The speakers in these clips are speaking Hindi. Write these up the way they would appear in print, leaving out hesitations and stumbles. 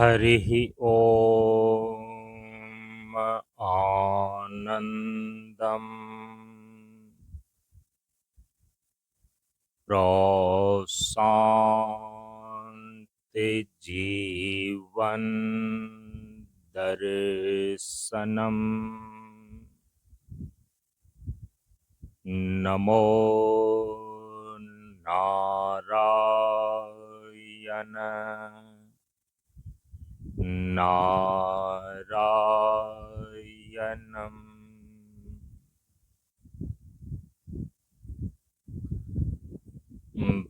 हरिः ॐ आनन्दम् प्रशान्तिजीवन् दर्शनम् नमो नारायण नारायणम्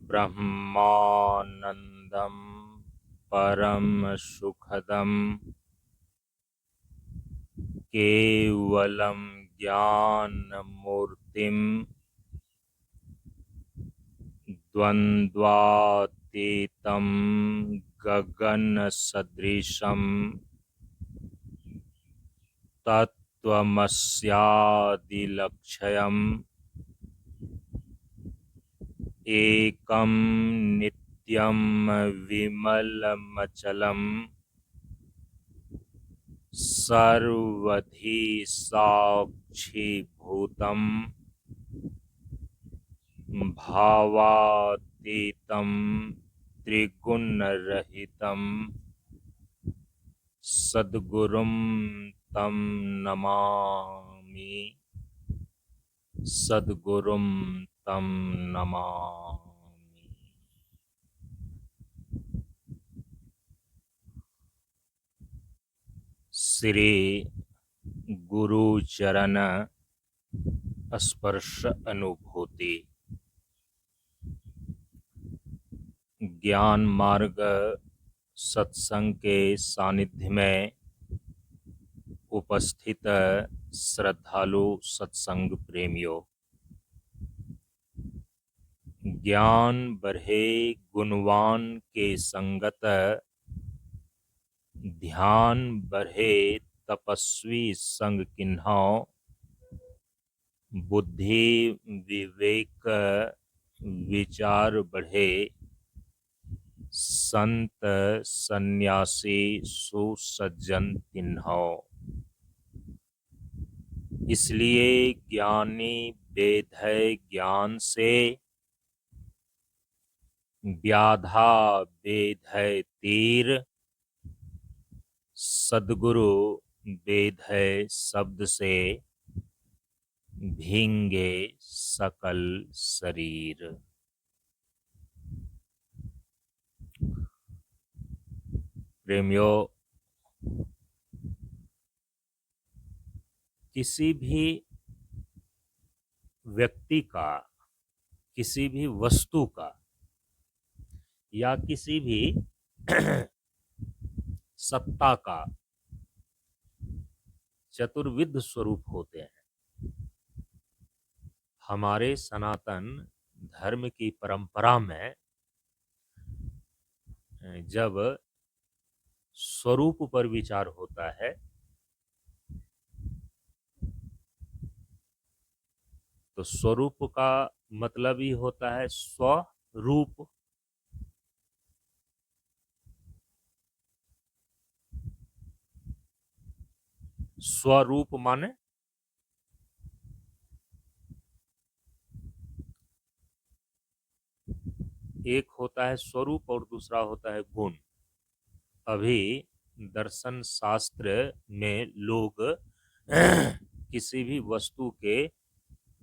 ब्रह्मानन्दं परम सुखदं केवलं ज्ञानमूर्तिं द्वन्द्वातीतं गगनसदृशं तत्त्वमस्यादिलक्ष्यम् एकं नित्यं विमलमचलं सर्वधी साक्षीभूतं भावातीतं त्रिगुणरहितं सद्गुरुं तं नमामि सद्गुरुं तं नमामि। श्री गुरु चरण स्पर्श अनुभूति ज्ञान मार्ग सत्संग के सानिध्य में उपस्थित श्रद्धालु सत्संग प्रेमियों, ज्ञान बढ़े गुणवान के संगत ध्यान बढ़े तपस्वी संग किन्हाओ बुद्धि विवेक विचार बढ़े संत सन्यासी सुसज्जन तिन्हाओ। इसलिए ज्ञानी वेद है ज्ञान से व्याधा वेद है तीर सद्गुरु वेद है शब्द से भींगे सकल शरीर। प्रेमियों, किसी भी व्यक्ति का, किसी भी वस्तु का या किसी भी सत्ता का चतुर्विध स्वरूप होते हैं। हमारे सनातन धर्म की परंपरा में जब स्वरूप पर विचार होता है तो स्वरूप का मतलब ही होता है स्वरूप। स्वरूप माने एक होता है स्वरूप और दूसरा होता है गुण। अभी दर्शन शास्त्र में लोग किसी भी वस्तु के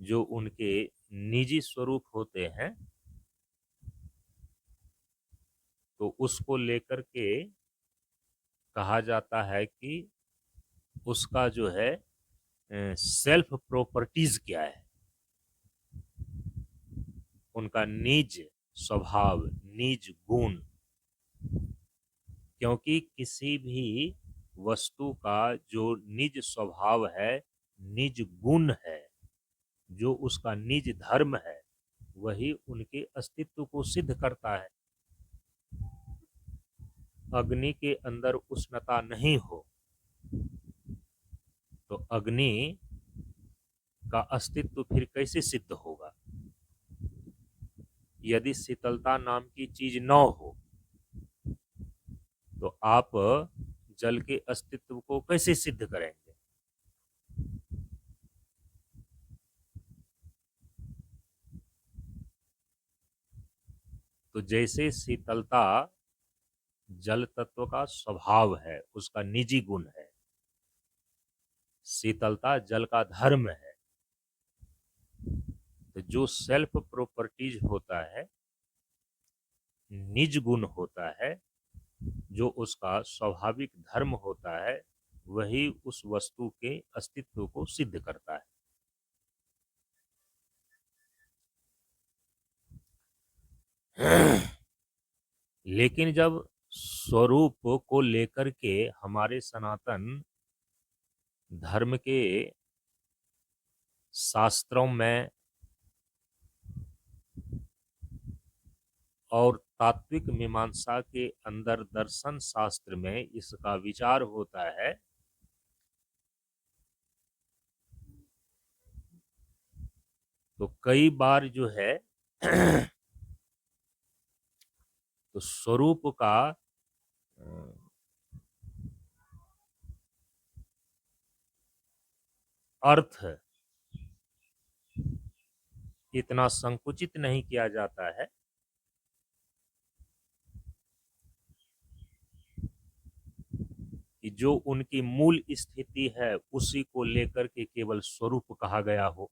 जो उनके निजी स्वरूप होते हैं तो उसको लेकर के कहा जाता है कि उसका जो है सेल्फ प्रॉपर्टीज क्या है, उनका निज स्वभाव निज गुण। क्योंकि किसी भी वस्तु का जो निज स्वभाव है, निज गुण है, जो उसका निज धर्म है, वही उनके अस्तित्व को सिद्ध करता है। अग्नि के अंदर उष्णता नहीं हो तो अग्नि का अस्तित्व फिर कैसे सिद्ध होगा। यदि शीतलता नाम की चीज न हो तो आप जल के अस्तित्व को कैसे सिद्ध करेंगे? तो जैसे शीतलता जल तत्व का स्वभाव है, उसका निजी गुण है, शीतलता जल का धर्म है। तो जो सेल्फ प्रॉपर्टीज होता है, निज गुण होता है, जो उसका स्वाभाविक धर्म होता है, वही उस वस्तु के अस्तित्व को सिद्ध करता है। लेकिन जब स्वरूप को लेकर के हमारे सनातन धर्म के शास्त्रों में और तात्विक मीमांसा के अंदर दर्शन शास्त्र में इसका विचार होता है, तो कई बार जो है तो स्वरूप का अर्थ इतना संकुचित नहीं किया जाता है कि जो उनकी मूल स्थिति है उसी को लेकर के केवल स्वरूप कहा गया हो।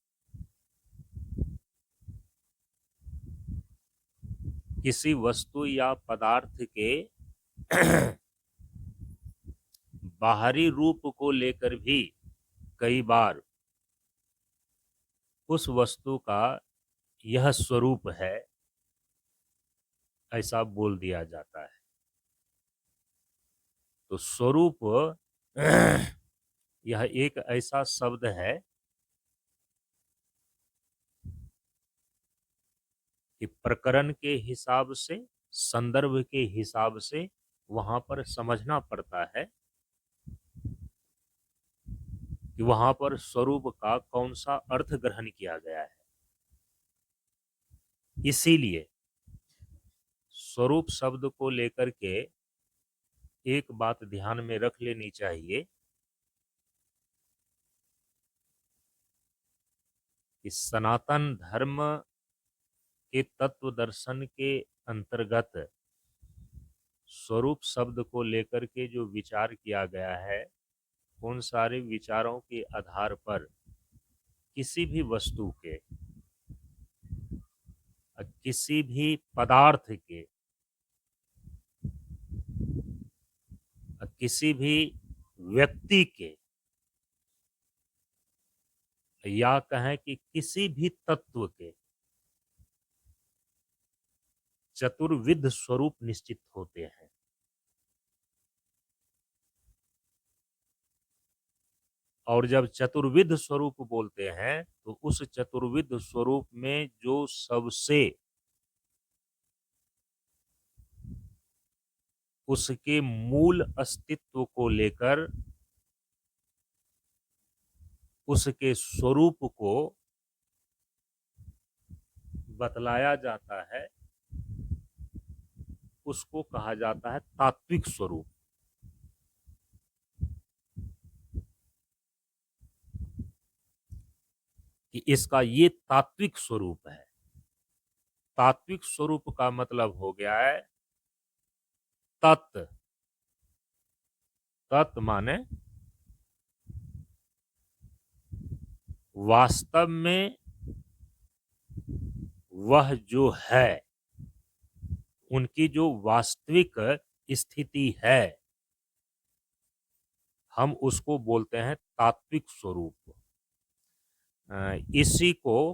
किसी वस्तु या पदार्थ के बाहरी रूप को लेकर भी कई बार उस वस्तु का यह स्वरूप है ऐसा बोल दिया जाता है। तो स्वरूप यह एक ऐसा शब्द है कि प्रकरण के हिसाब से, संदर्भ के हिसाब से वहां पर समझना पड़ता है कि वहां पर स्वरूप का कौन सा अर्थ ग्रहण किया गया है। इसीलिए स्वरूप शब्द को लेकर के एक बात ध्यान में रख लेनी चाहिए कि सनातन धर्म के तत्व दर्शन के अंतर्गत स्वरूप शब्द को लेकर के जो विचार किया गया है, उन सारे विचारों के आधार पर किसी भी वस्तु के, किसी भी पदार्थ के, किसी भी व्यक्ति के, या कहें कि किसी भी तत्व के चतुर्विध स्वरूप निश्चित होते हैं। और जब चतुर्विध स्वरूप बोलते हैं तो उस चतुर्विध स्वरूप में जो सबसे उसके मूल अस्तित्व को लेकर उसके स्वरूप को बतलाया जाता है, उसको कहा जाता है तात्विक स्वरूप। कि इसका ये तात्विक स्वरूप है। तात्विक स्वरूप का मतलब हो गया है तत्। तत् माने वास्तव में वह जो है, उनकी जो वास्तविक स्थिति है, हम उसको बोलते हैं तात्विक स्वरूप। इसी को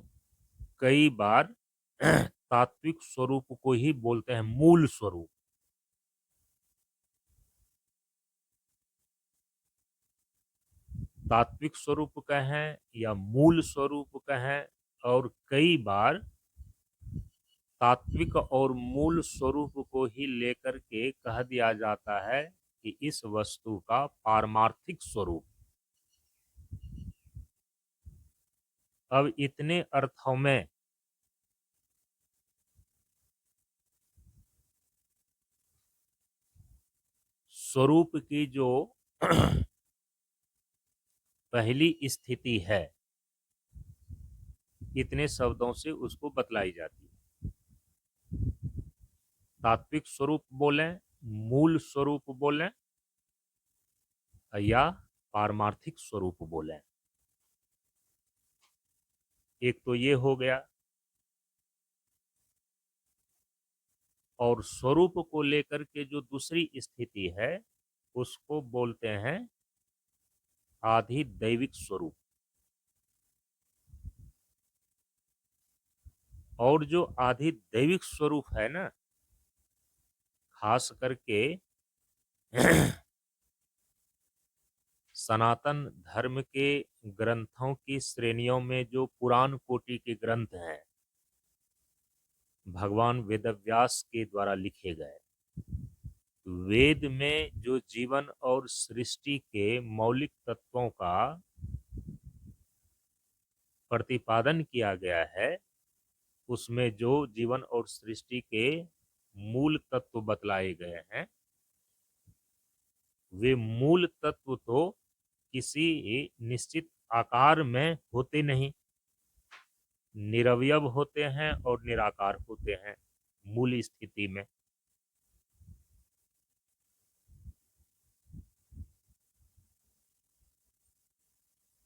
कई बार तात्विक स्वरूप को ही बोलते हैं मूल स्वरूप। तात्विक स्वरूप कहें या मूल स्वरूप कहें, और कई बार तात्विक और मूल स्वरूप को ही लेकर के कह दिया जाता है कि इस वस्तु का पारमार्थिक स्वरूप। अब इतने अर्थों में स्वरूप की जो पहली स्थिति है, इतने शब्दों से उसको बतलाई जाती है। तात्विक स्वरूप बोलें, मूल स्वरूप बोलें, या पारमार्थिक स्वरूप बोलें। एक तो ये हो गया। और स्वरूप को लेकर के जो दूसरी स्थिति है, उसको बोलते हैं आधि दैविक स्वरूप। और जो आधि दैविक स्वरूप है ना, खास करके सनातन धर्म के ग्रंथों की श्रेणियों में जो पुराण कोटि के ग्रंथ हैं, भगवान वेदव्यास के द्वारा लिखे गए, वेद में जो जीवन और सृष्टि के मौलिक तत्वों का प्रतिपादन किया गया है, उसमें जो जीवन और सृष्टि के मूल तत्व बतलाए गए हैं, वे मूल तत्व तो किसी निश्चित आकार में होते नहीं, निरवयव होते हैं और निराकार होते हैं मूल स्थिति में।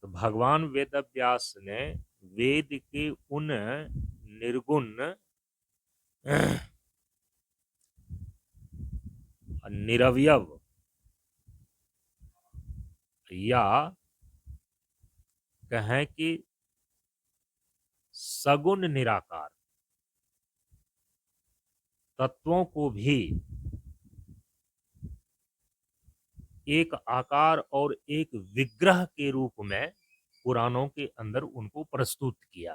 तो भगवान वेदव्यास ने वेद के उन निर्गुण, निरवयव या कहें कि सगुण निराकार तत्वों को भी एक आकार और एक विग्रह के रूप में पुराणों के अंदर उनको प्रस्तुत किया।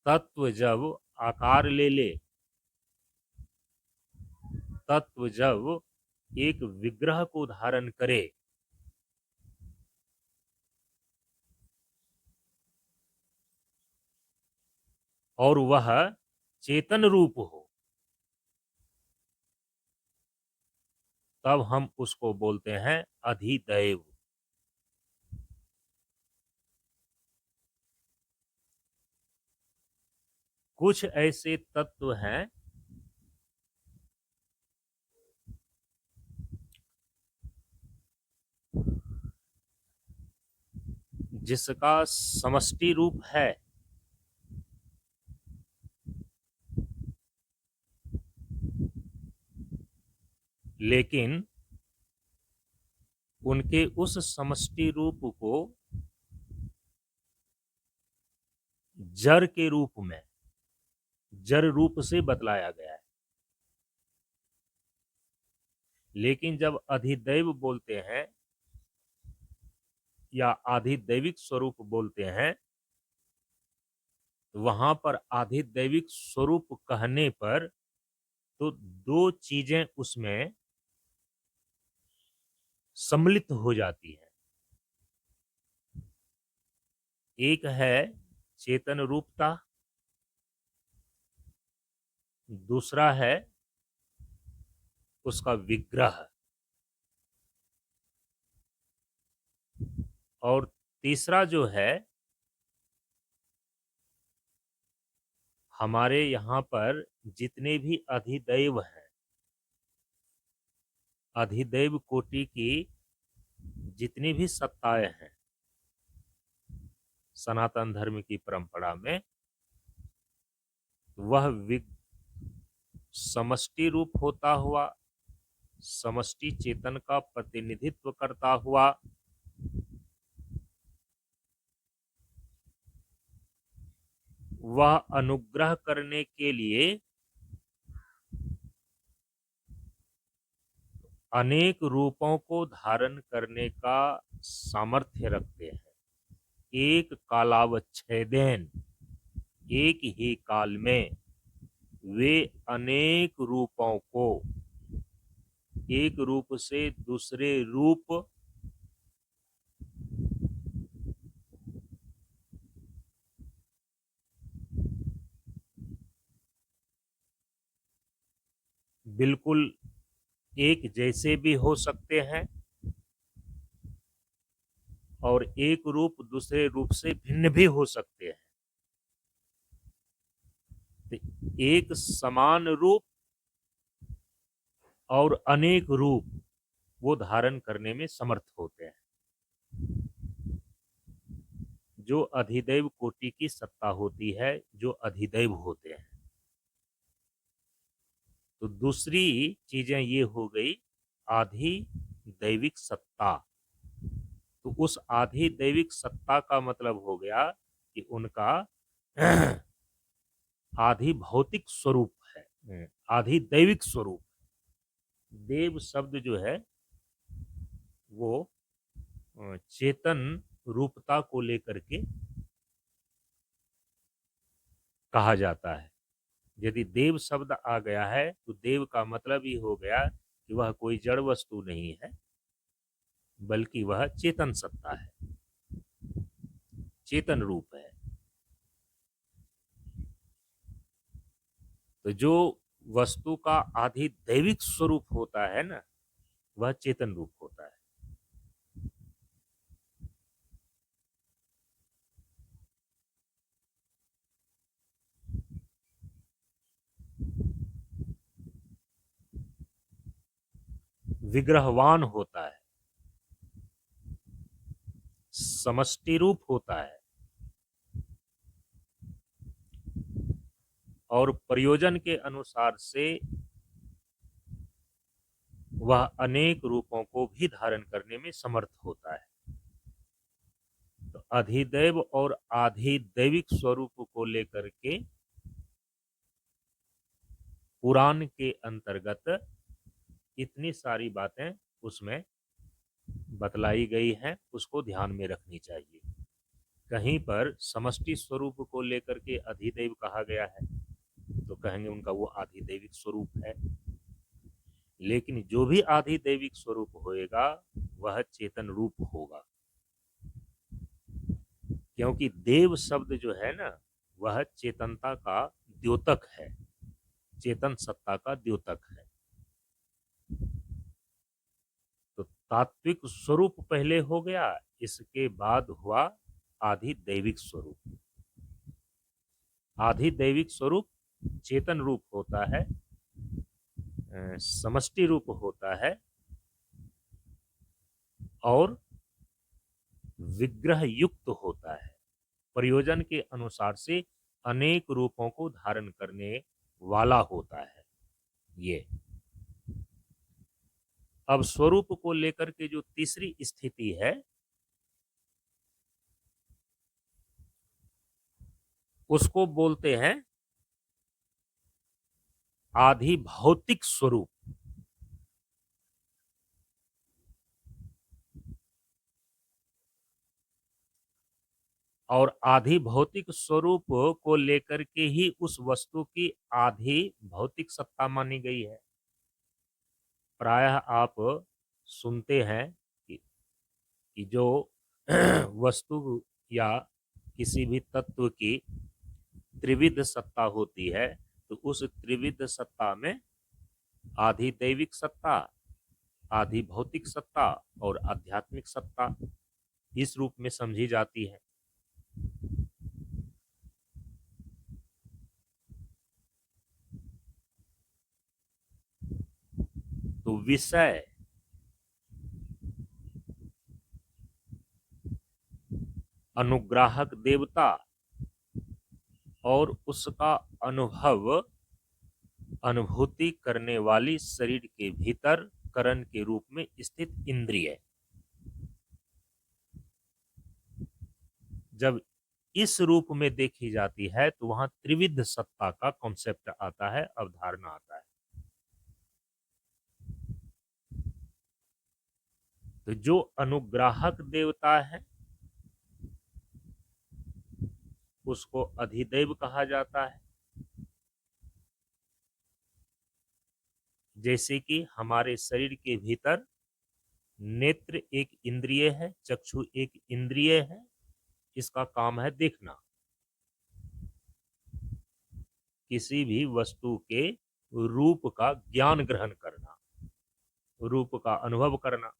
तत्व जब आकार ले ले, तत्व जब एक विग्रह को धारण करे, और वह चेतन रूप हो, तब हम उसको बोलते हैं अधिदैव। कुछ ऐसे तत्व हैं जिसका समष्टि रूप है, लेकिन उनके उस समष्टि रूप को जड़ के रूप में, जड़ रूप से बतलाया गया है। लेकिन जब अधिदैव बोलते हैं या आधिदैविक स्वरूप बोलते हैं, तो वहां पर आधिदैविक स्वरूप कहने पर तो दो चीजें उसमें सम्मिलित हो जाती हैं। एक है चेतन रूपता, दूसरा है उसका विग्रह, और तीसरा जो है, हमारे यहाँ पर जितने भी अधिदैव हैं, अधिदैव कोटि की जितनी भी सत्ताएं हैं सनातन धर्म की परंपरा में, वह समष्टि रूप होता हुआ, समष्टि चेतन का प्रतिनिधित्व करता हुआ, वह अनुग्रह करने के लिए अनेक रूपों को धारण करने का सामर्थ्य रखते हैं। एक कालावच्छेदेन, एक ही काल में वे अनेक रूपों को एक रूप से दूसरे रूप बिल्कुल एक जैसे भी हो सकते हैं और एक रूप दूसरे रूप से भिन्न भी हो सकते हैं। तो एक समान रूप और अनेक रूप वो धारण करने में समर्थ होते हैं। जो अधिदैव कोटि की सत्ता होती है, जो अधिदैव होते हैं। तो दूसरी चीजें ये हो गई आधि दैविक सत्ता। तो उस आधि दैविक सत्ता का मतलब हो गया कि उनका आधि भौतिक स्वरूप है, आधि दैविक स्वरूप। देव शब्द जो है वो चेतन रूपता को लेकर के कहा जाता है। यदि देव शब्द आ गया है तो देव का मतलब ही हो गया कि वह कोई जड़ वस्तु नहीं है, बल्कि वह चेतन सत्ता है, चेतन रूप है। तो जो वस्तु का आधि दैविक स्वरूप होता है ना, वह चेतन रूप होता है। विग्रहवान होता है, समष्टि रूप होता है और प्रयोजन के अनुसार से वह अनेक रूपों को भी धारण करने में समर्थ होता है। तो अधिदैव और आधिदैविक स्वरूप को लेकर के पुराण के अंतर्गत इतनी सारी बातें उसमें बतलाई गई हैं, उसको ध्यान में रखनी चाहिए। कहीं पर समष्टि स्वरूप को लेकर के अधिदैव कहा गया है तो कहेंगे उनका वो आधिदैविक स्वरूप है, लेकिन जो भी आधिदैविक स्वरूप होएगा वह चेतन रूप होगा। क्योंकि देव शब्द जो है ना, वह चेतनता का द्योतक है, चेतन सत्ता का द्योतक है। तो तात्विक स्वरूप पहले हो गया, इसके बाद हुआ आधि दैविक स्वरूप। आधि दैविक स्वरूप चेतन रूप होता है, समष्टि रूप होता है और विग्रह युक्त होता है। प्रयोजन के अनुसार से अनेक रूपों को धारण करने वाला होता है ये। अब स्वरूप को लेकर के जो तीसरी स्थिति है उसको बोलते हैं आधि भौतिक स्वरूप। और आधि भौतिक स्वरूप को लेकर के ही उस वस्तु की आधि भौतिक सत्ता मानी गई है। प्रायः आप सुनते हैं कि जो वस्तु या किसी भी तत्व की त्रिविध सत्ता होती है, तो उस त्रिविध सत्ता में आधि दैविक सत्ता, आधि भौतिक सत्ता और आध्यात्मिक सत्ता इस रूप में समझी जाती है। तो विषय अनुग्राहक देवता और उसका अनुभव अनुभूति करने वाली शरीर के भीतर करण के रूप में स्थित इंद्रिय, जब इस रूप में देखी जाती है तो वहां त्रिविध सत्ता का कॉन्सेप्ट आता है, अवधारणा आता है। तो जो अनुग्राहक देवता है उसको अधिदैव कहा जाता है। जैसे कि हमारे शरीर के भीतर नेत्र एक इंद्रिय है, चक्षु एक इंद्रिय है, इसका काम है देखना। किसी भी वस्तु के रूप का ज्ञान ग्रहण करना, रूप का अनुभव करना।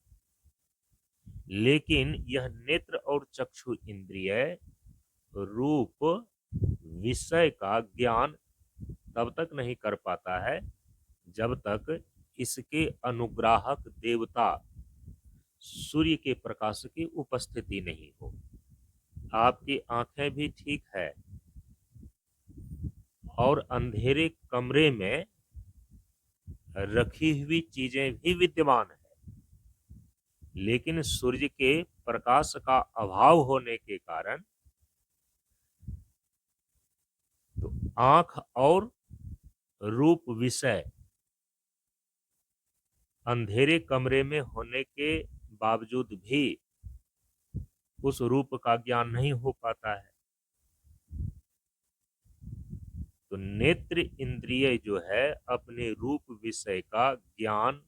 लेकिन यह नेत्र और चक्षु इंद्रिय रूप विषय का ज्ञान तब तक नहीं कर पाता है जब तक इसके अनुग्राहक देवता सूर्य के प्रकाश की उपस्थिति नहीं हो। आपकी आंखें भी ठीक है और अंधेरे कमरे में रखी हुई चीजें भी विद्यमान है, लेकिन सूर्य के प्रकाश का अभाव होने के कारण तो आंख और रूप विषय अंधेरे कमरे में होने के बावजूद भी उस रूप का ज्ञान नहीं हो पाता है। तो नेत्र इंद्रिय जो है अपने रूप विषय का ज्ञान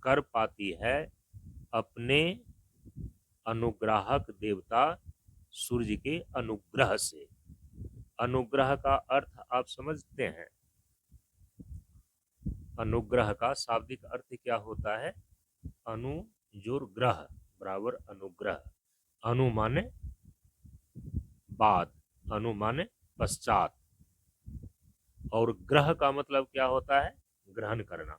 कर पाती है अपने अनुग्राहक देवता सूर्य के अनुग्रह से। अनुग्रह का अर्थ आप समझते हैं? अनुग्रह का शाब्दिक अर्थ क्या होता है? अनु जोर ग्रह बराबर अनुग्रह। अनु माने बाद, अनु माने पश्चात, और ग्रह का मतलब क्या होता है? ग्रहण करना।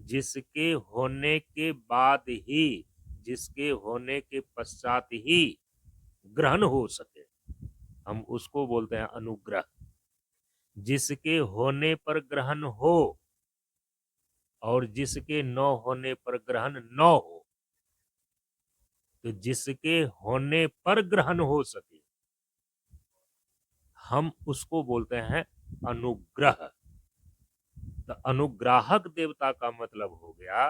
जिसके होने के बाद ही, जिसके होने के पश्चात ही ग्रहण हो सके, हम उसको बोलते हैं अनुग्रह। जिसके होने पर ग्रहण हो और जिसके न होने पर ग्रहण न हो, तो जिसके होने पर ग्रहण हो सके हम उसको बोलते हैं अनुग्रह। तो अनुग्राहक देवता का मतलब हो गया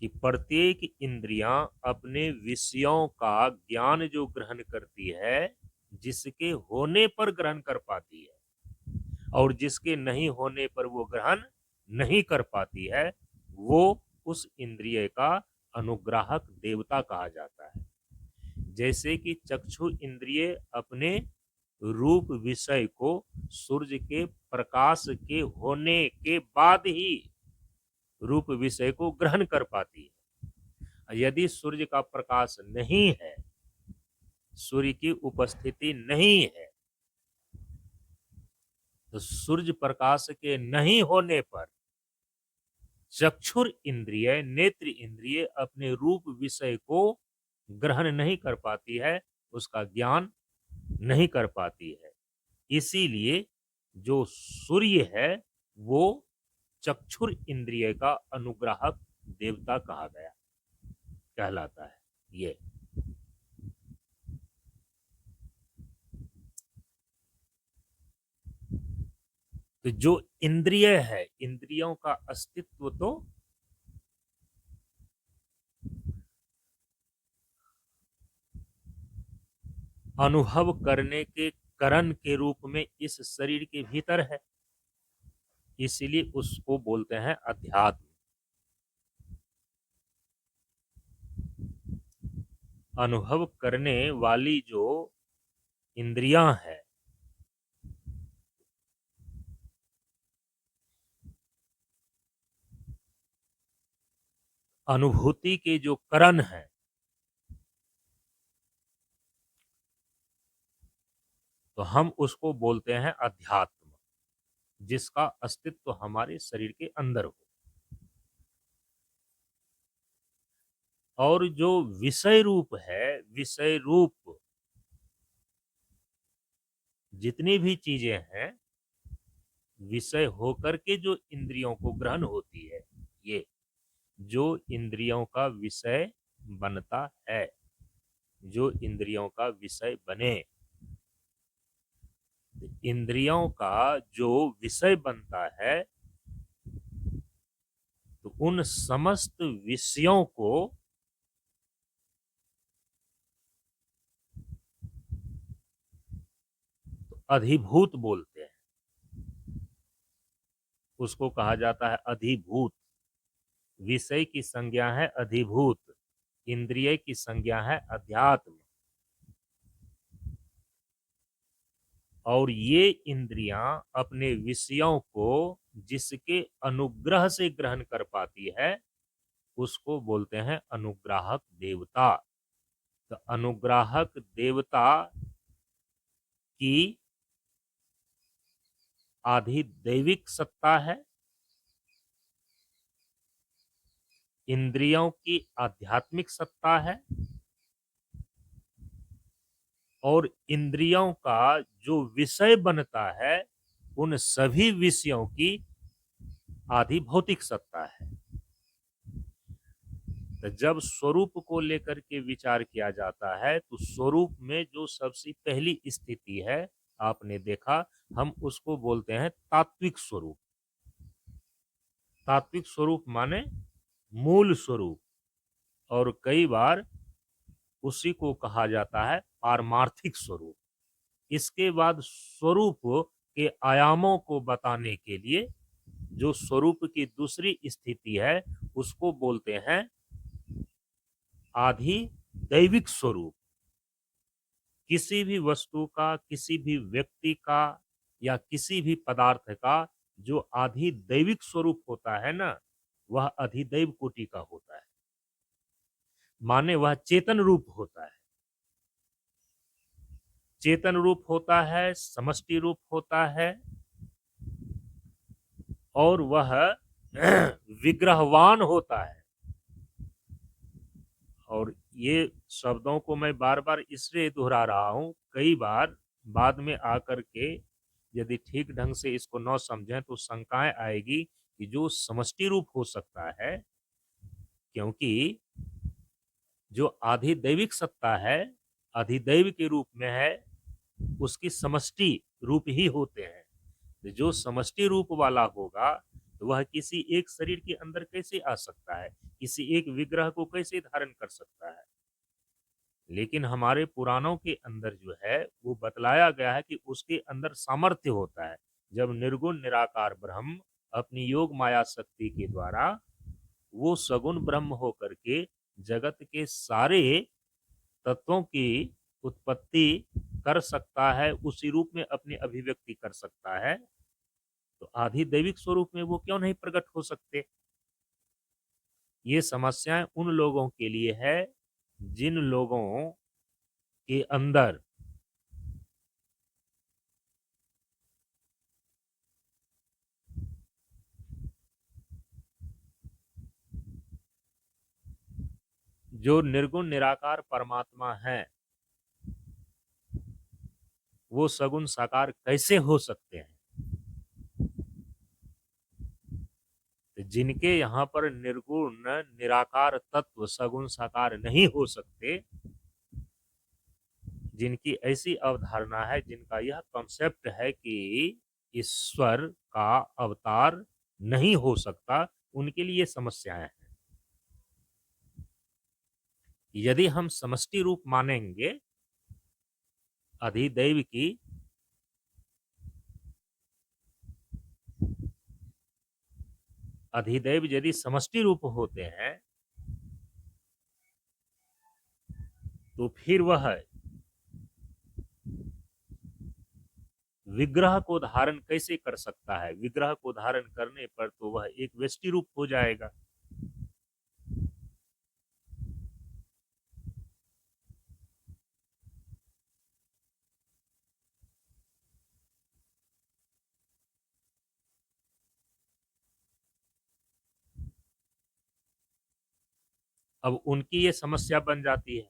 कि प्रत्येक इंद्रियां अपने विषयों का ज्ञान जो ग्रहण करती है, जिसके होने पर ग्रहण कर पाती है और जिसके नहीं होने पर वो ग्रहण नहीं कर पाती है, वो उस इंद्रिय का अनुग्राहक देवता कहा जाता है। जैसे कि चक्षु इंद्रिय अपने रूप विषय को सूर्य के प्रकाश के होने के बाद ही रूप विषय को ग्रहण कर पाती है। यदि सूर्य का प्रकाश नहीं है, सूर्य की उपस्थिति नहीं है, तो सूर्य प्रकाश के नहीं होने पर चक्षुर इंद्रिय, नेत्र इंद्रिय अपने रूप विषय को ग्रहण नहीं कर पाती है, उसका ज्ञान नहीं कर पाती है। इसीलिए जो सूर्य है वो चक्षुर इंद्रिय का अनुग्राहक देवता कहा गया, कहलाता है। ये तो जो इंद्रिय है, इंद्रियों का अस्तित्व तो अनुभव करने के करण के रूप में इस शरीर के भीतर है, इसलिए उसको बोलते हैं अध्यात्म। अनुभव करने वाली जो इंद्रियां हैं, अनुभूति के जो करण हैं, तो हम उसको बोलते हैं अध्यात्म, जिसका अस्तित्व हमारे शरीर के अंदर हो। और जो विषय रूप है, विषय रूप जितनी भी चीजें हैं, विषय होकर के जो इंद्रियों को ग्रहण होती है, ये जो इंद्रियों का विषय बनता है, जो इंद्रियों का विषय बने, इंद्रियों का जो विषय बनता है, तो उन समस्त विषयों को तो अधिभूत बोलते हैं। उसको कहा जाता है अधिभूत। विषय की संज्ञा है अधिभूत, इंद्रिय की संज्ञा है अध्यात्म। और ये इंद्रियां अपने विषयों को जिसके अनुग्रह से ग्रहण कर पाती है उसको बोलते हैं अनुग्राहक देवता। तो अनुग्राहक देवता की आधी दैविक सत्ता है, इंद्रियों की आध्यात्मिक सत्ता है, और इंद्रियों का जो विषय बनता है उन सभी विषयों की आधी भौतिक सत्ता है। तो जब स्वरूप को लेकर के विचार किया जाता है तो स्वरूप में जो सबसे पहली स्थिति है आपने देखा, हम उसको बोलते हैं तात्विक स्वरूप। तात्विक स्वरूप माने मूल स्वरूप, और कई बार उसी को कहा जाता है पारमार्थिक स्वरूप। इसके बाद स्वरूप के आयामों को बताने के लिए जो स्वरूप की दूसरी स्थिति है उसको बोलते हैं आधि दैविक स्वरूप। किसी भी वस्तु का, किसी भी व्यक्ति का या किसी भी पदार्थ का जो आधि दैविक स्वरूप होता है ना, वह अधिदैव कोटि का होता है, माने वह चेतन रूप होता है। चेतन रूप होता है, समष्टि रूप होता है, और वह विग्रहवान होता है। और ये शब्दों को मैं बार बार इसलिए दोहरा रहा हूं, कई बार बाद में आकर के यदि ठीक ढंग से इसको न समझें तो शंकाएं आएगी कि जो समष्टि रूप हो सकता है, क्योंकि जो आधिदैविक सत्ता है अधिदैव के रूप में है, उसकी समष्टि रूप ही होते हैं। जो समष्टि रूप वाला होगा तो वह किसी एक शरीर के अंदर कैसे आ सकता है, किसी एक विग्रह को कैसे धारण कर सकता है। लेकिन हमारे पुराणों के अंदर जो है वो बतलाया गया है कि उसके अंदर सामर्थ्य होता है। जब निर्गुण निराकार ब्रह्म अपनी योग माया शक्ति के द्वारा वो सगुण ब्रह्म होकर के जगत के सारे तत्वों की उत्पत्ति कर सकता है, उसी रूप में अपनी अभिव्यक्ति कर सकता है, तो आधि दैविक स्वरूप में वो क्यों नहीं प्रकट हो सकते। ये समस्याएं उन लोगों के लिए है जिन लोगों के अंदर जो निर्गुण निराकार परमात्मा है वो सगुण साकार कैसे हो सकते हैं। जिनके यहाँ पर निर्गुण निराकार तत्व सगुण साकार नहीं हो सकते, जिनकी ऐसी अवधारणा है, जिनका यह कॉन्सेप्ट है कि ईश्वर का अवतार नहीं हो सकता, उनके लिए समस्याएं हैं। यदि हम समष्टि रूप मानेंगे अधिदैव की, अधिदैव यदि समष्टि रूप होते हैं तो फिर वह विग्रह को धारण कैसे कर सकता है। विग्रह को धारण करने पर तो वह एक व्यष्टि रूप हो जाएगा। अब उनकी ये समस्या बन जाती है।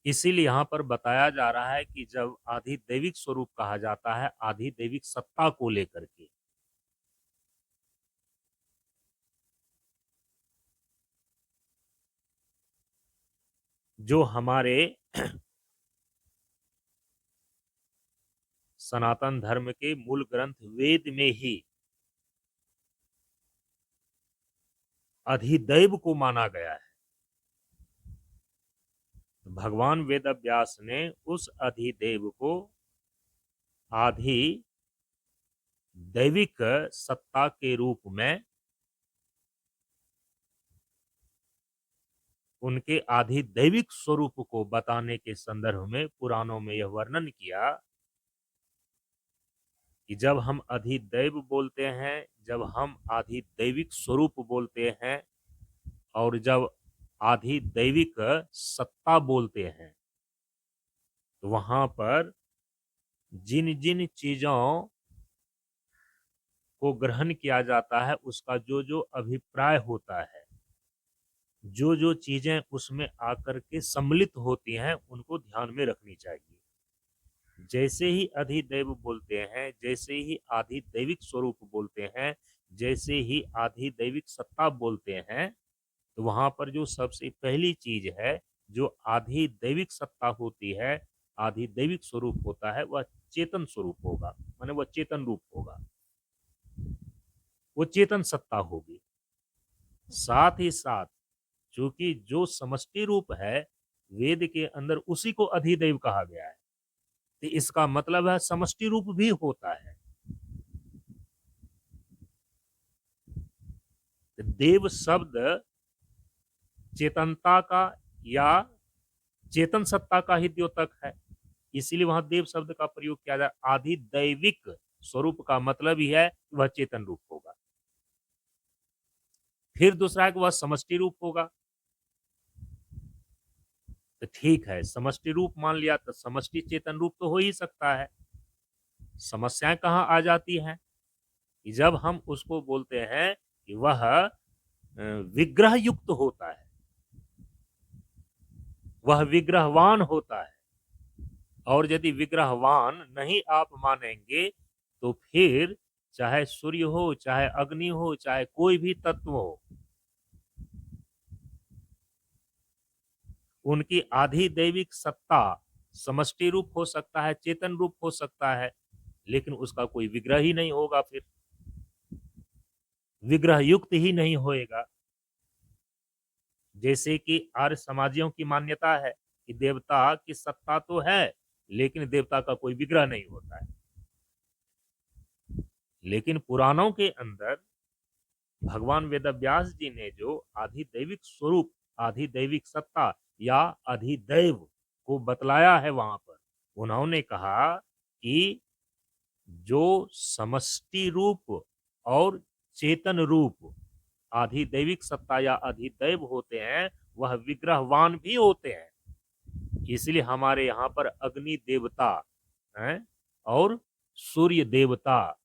इसीलिए यहाँ पर बताया जा रहा है कि जब आधि दैविक स्वरूप कहा जाता है आधि दैविक सत्ता को लेकर के, जो हमारे सनातन धर्म के मूल ग्रंथ वेद में ही अधिदैव को माना गया है। भगवान वेद व्यास ने उस अधिदेव को आधि दैविक सत्ता के रूप में उनके आधिदैविक स्वरूप को बताने के संदर्भ में पुराणों में यह वर्णन किया कि जब हम अधिदैव बोलते हैं, जब हम आधिदैविक स्वरूप बोलते हैं और जब आधिदैविक सत्ता बोलते हैं, तो वहां पर जिन जिन चीजों को ग्रहण किया जाता है उसका जो जो अभिप्राय होता है, जो जो चीजें उसमें आकर के सम्मिलित होती हैं, उनको ध्यान में रखनी चाहिए। जैसे ही अधिदैव बोलते हैं, जैसे ही आधिदैविक स्वरूप बोलते हैं, जैसे ही आधिदैविक सत्ता बोलते हैं, तो वहां पर जो सबसे पहली चीज है, जो आधिदैविक सत्ता होती है, आधिदैविक स्वरूप होता है, वह चेतन स्वरूप होगा, माने वह चेतन रूप होगा, वो चेतन सत्ता होगी। साथ ही साथ चूंकि जो समष्टि रूप है वेद के अंदर, उसी को अधिदैव कहा गया है, तो इसका मतलब है समष्टि रूप भी होता है। देव शब्द चेतनता का या चेतन सत्ता का ही द्योतक है, इसीलिए वहां देव शब्द का प्रयोग किया जाए। आधिदैविक स्वरूप का मतलब ही है वह चेतन रूप होगा। फिर दूसरा है कि वह समष्टि रूप होगा। तो ठीक है, समष्टि रूप मान लिया तो समष्टि चेतन रूप तो हो ही सकता है। समस्याएं कहाँ आ जाती हैं कि जब हम उसको बोलते हैं कि वह विग्रह युक्त होता है, वह विग्रहवान होता है, और यदि विग्रहवान नहीं आप मानेंगे तो फिर चाहे सूर्य हो, चाहे अग्नि हो, चाहे कोई भी तत्व हो, उनकी आधिदैविक सत्ता समष्टि रूप हो सकता है, चेतन रूप हो सकता है, लेकिन उसका कोई विग्रह ही नहीं होगा, फिर विग्रह युक्त ही नहीं होएगा। जैसे कि आर्य समाजियों की मान्यता है कि देवता की सत्ता तो है, लेकिन देवता का कोई विग्रह नहीं होता है। लेकिन पुराणों के अंदर भगवान वेदव्यास जी ने जो आधिदैविक स्वरूप, आधिदैविक सत्ता या अधिदैव को बतलाया है, वहां पर उन्होंने कहा कि जो समष्टि रूप और चेतन रूप आधिदैविक सत्ता या अधिदैव होते हैं, वह विग्रहवान भी होते हैं। इसलिए हमारे यहाँ पर अग्नि देवता हैं और सूर्य देवता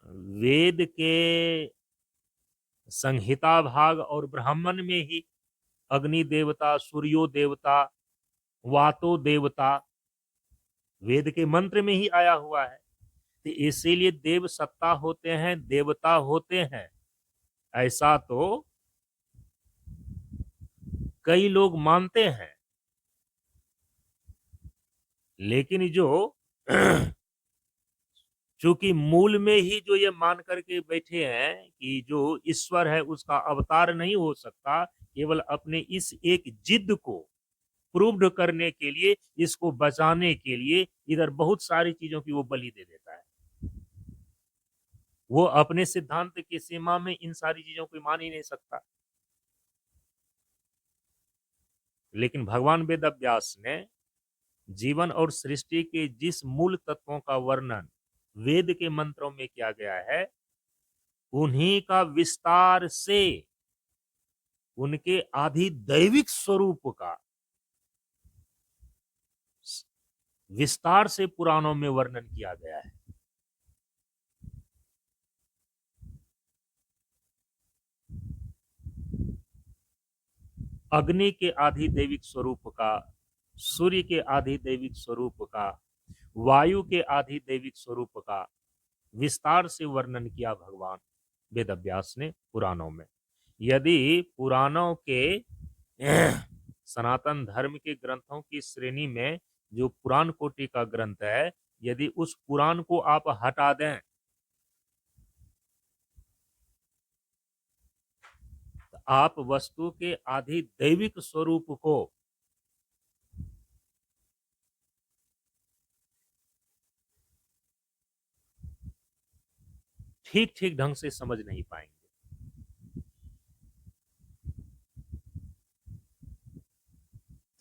वेद के संहिता भाग और ब्राह्मण में ही अग्नि देवता, सूर्यो देवता, वातो देवता वेद के मंत्र में ही आया हुआ है। तो इसीलिए देव सत्ता होते हैं, देवता होते हैं, ऐसा तो कई लोग मानते हैं। लेकिन जो चूंकि मूल में ही जो ये मान करके बैठे हैं कि जो ईश्वर है उसका अवतार नहीं हो सकता, केवल अपने इस एक जिद को प्रूव्ड करने के लिए, इसको बचाने के लिए इधर बहुत सारी चीजों की वो बलि दे देता है। वो अपने सिद्धांत की सीमा में इन सारी चीजों को मान ही नहीं सकता। लेकिन भगवान वेदव्यास ने जीवन और सृष्टि के जिस मूल तत्वों का वर्णन वेद के मंत्रों में किया गया है, उन्हीं का विस्तार से उनके आधिदैविक स्वरूप का विस्तार से पुराणों में वर्णन किया गया है। अग्नि के आधिदैविक स्वरूप का, सूर्य के आधिदैविक स्वरूप का, वायु के आधिदैविक स्वरूप का विस्तार से वर्णन किया भगवान वेदव्यास ने पुराणों में। यदि पुराणों के सनातन धर्म के ग्रंथों की श्रेणी में जो पुराण कोटि का ग्रंथ है, यदि उस पुराण को आप हटा दें तो आप वस्तु के आधिदैविक स्वरूप को ठीक ठीक ढंग से समझ नहीं पाएंगे।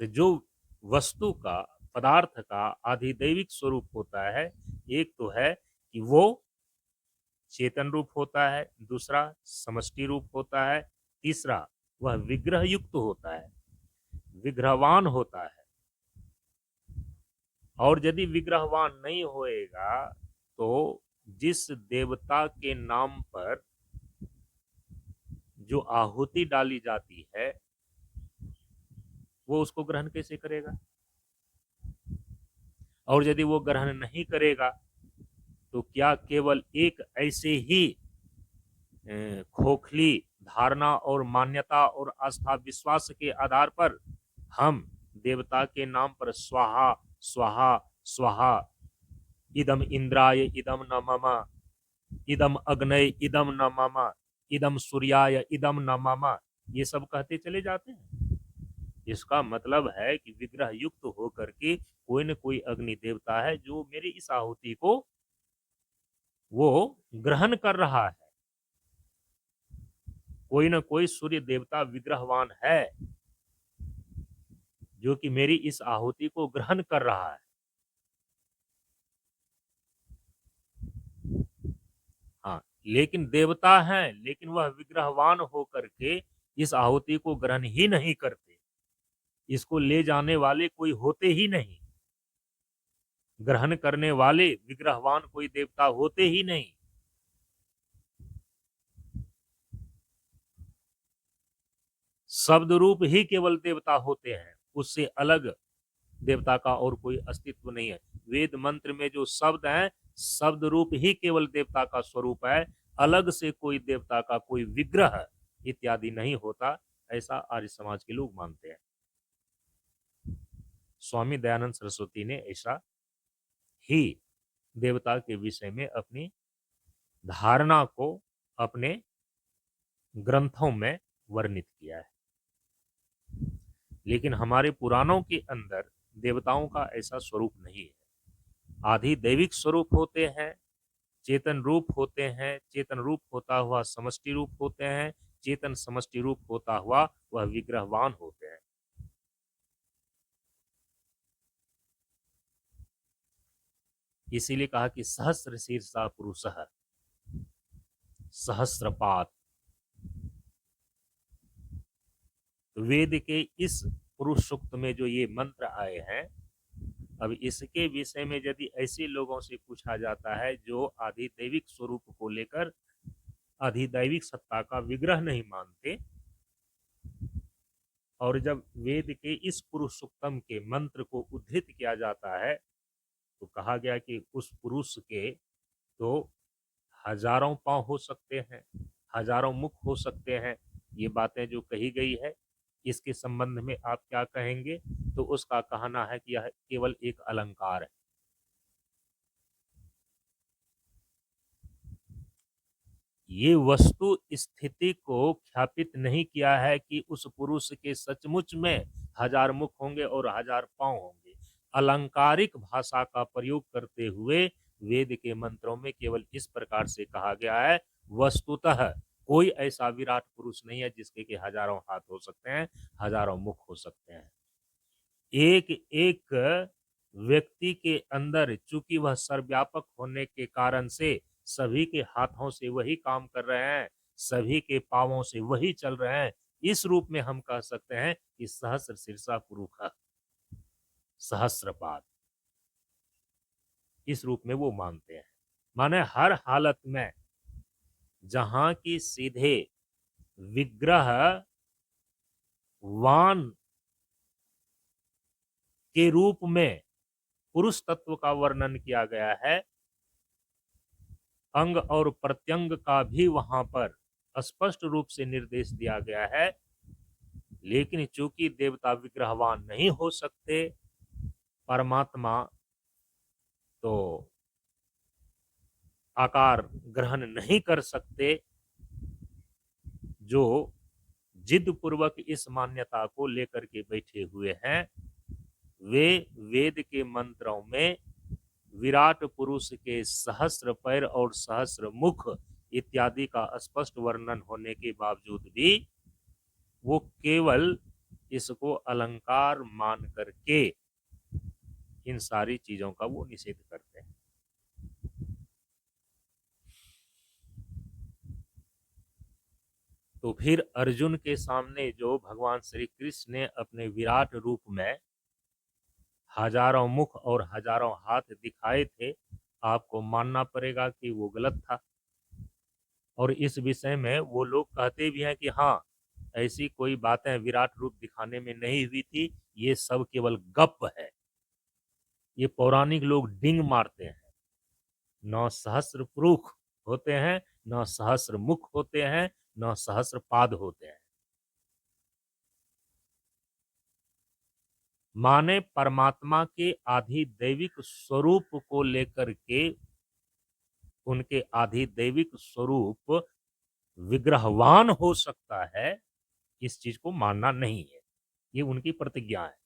तो जो वस्तु का, पदार्थ का आधिदैविक स्वरूप होता है, एक तो है कि वो चेतन रूप होता है, दूसरा समष्टि रूप होता है, तीसरा वह विग्रह युक्त होता है, विग्रहवान होता है। और यदि विग्रहवान नहीं होएगा तो जिस देवता के नाम पर जो आहुति डाली जाती है वो उसको ग्रहण कैसे करेगा? और यदि वो ग्रहण नहीं करेगा तो क्या केवल एक ऐसे ही खोखली धारणा और मान्यता और आस्था विश्वास के आधार पर हम देवता के नाम पर स्वाहा स्वाहा स्वाहा, इदम इंद्राय इदम न मम, इदम अग्नय इदम न मम, इदम सूर्याय इदम न मम, ये सब कहते चले जाते हैं? इसका मतलब है कि विग्रह युक्त होकर के कोई न कोई अग्नि देवता है जो मेरी इस आहुति को वो ग्रहण कर रहा है। कोई न कोई सूर्य देवता विग्रहवान है जो कि मेरी इस आहुति को ग्रहण कर रहा है। हाँ, लेकिन देवता है, लेकिन वह विग्रहवान होकर के इस आहुति को ग्रहण ही नहीं करते। इसको ले जाने वाले कोई होते ही नहीं, ग्रहण करने वाले विग्रहवान कोई देवता होते ही नहीं। शब्द रूप ही केवल देवता होते हैं, उससे अलग देवता का और कोई अस्तित्व नहीं है। वेद मंत्र में जो शब्द हैं, शब्द रूप ही केवल देवता का स्वरूप है, अलग से कोई देवता का कोई विग्रह इत्यादि नहीं होता, ऐसा आर्य समाज के लोग मानते हैं। स्वामी दयानंद सरस्वती ने ऐसा ही देवता के विषय में अपनी धारणा को अपने ग्रंथों में वर्णित किया है। लेकिन हमारे पुराणों के अंदर देवताओं का ऐसा स्वरूप नहीं है। आधि दैविक स्वरूप होते हैं, चेतन रूप होते हैं, चेतन रूप होता हुआ समष्टि रूप होते हैं, चेतन समष्टि रूप होता हुआ वह विग्रहवान होते हैं। इसीलिए कहा कि सहस्र शीर्षा पुरुषः सहस्रपात। वेद के इस पुरुष सूक्त में जो ये मंत्र आए हैं, अब इसके विषय में यदि ऐसे लोगों से पूछा जाता है जो आधिदैविक स्वरूप को लेकर आधिदैविक सत्ता का विग्रह नहीं मानते, और जब वेद के इस पुरुष सूक्तम के मंत्र को उद्धृत किया जाता है तो कहा गया कि उस पुरुष के तो हजारों पांव हो सकते हैं, हजारों मुख हो सकते हैं। ये बातें जो कही गई है, इसके संबंध में आप क्या कहेंगे? तो उसका कहना है कि यह केवल एक अलंकार है। ये वस्तु स्थिति को ख्यापित नहीं किया है कि उस पुरुष के सचमुच में हजार मुख होंगे और हजार पांव होंगे। अलंकारिक भाषा का प्रयोग करते हुए वेद के मंत्रों में केवल इस प्रकार से कहा गया है, वस्तुतः कोई ऐसा विराट पुरुष नहीं है जिसके के हजारों हाथ हो सकते हैं, हजारों मुख हो सकते हैं। एक एक व्यक्ति के अंदर चूंकि वह सर्वव्यापक होने के कारण से सभी के हाथों से वही काम कर रहे हैं, सभी के पांवों से वही चल रहे हैं, इस रूप में हम कह सकते हैं कि सहस्र शीर्षा पुरुष, सहस्रपाद, इस रूप में वो मानते हैं। माने हर हालत में जहां की सीधे विग्रह वान के रूप में पुरुष तत्व का वर्णन किया गया है, अंग और प्रत्यंग का भी वहां पर स्पष्ट रूप से निर्देश दिया गया है। लेकिन चूंकि देवता विग्रहवान नहीं हो सकते, परमात्मा तो आकार ग्रहण नहीं कर सकते, जो जिद पूर्वक इस मान्यता को लेकर के बैठे हुए हैं, वे वेद के मंत्रों में विराट पुरुष के सहस्र पैर और सहस्र मुख इत्यादि का स्पष्ट वर्णन होने के बावजूद भी वो केवल इसको अलंकार मान करके इन सारी चीजों का वो निषेध करते हैं। तो फिर अर्जुन के सामने जो भगवान श्री कृष्ण ने अपने विराट रूप में हजारों मुख और हजारों हाथ दिखाए थे, आपको मानना पड़ेगा कि वो गलत था। और इस विषय में वो लोग कहते भी हैं कि हाँ, ऐसी कोई बातें विराट रूप दिखाने में नहीं हुई थी, ये सब केवल गप है। ये पौराणिक लोग डिंग मारते हैं। 9 सहस्त्र पुरुष होते हैं, 9 सहस्त्र मुख होते हैं, 9 सहस्त्र पाद होते हैं। माने परमात्मा के आधिदैविक स्वरूप को लेकर के उनके आधिदैविक स्वरूप विग्रहवान हो सकता है, इस चीज को मानना नहीं है। ये उनकी प्रतिज्ञा है।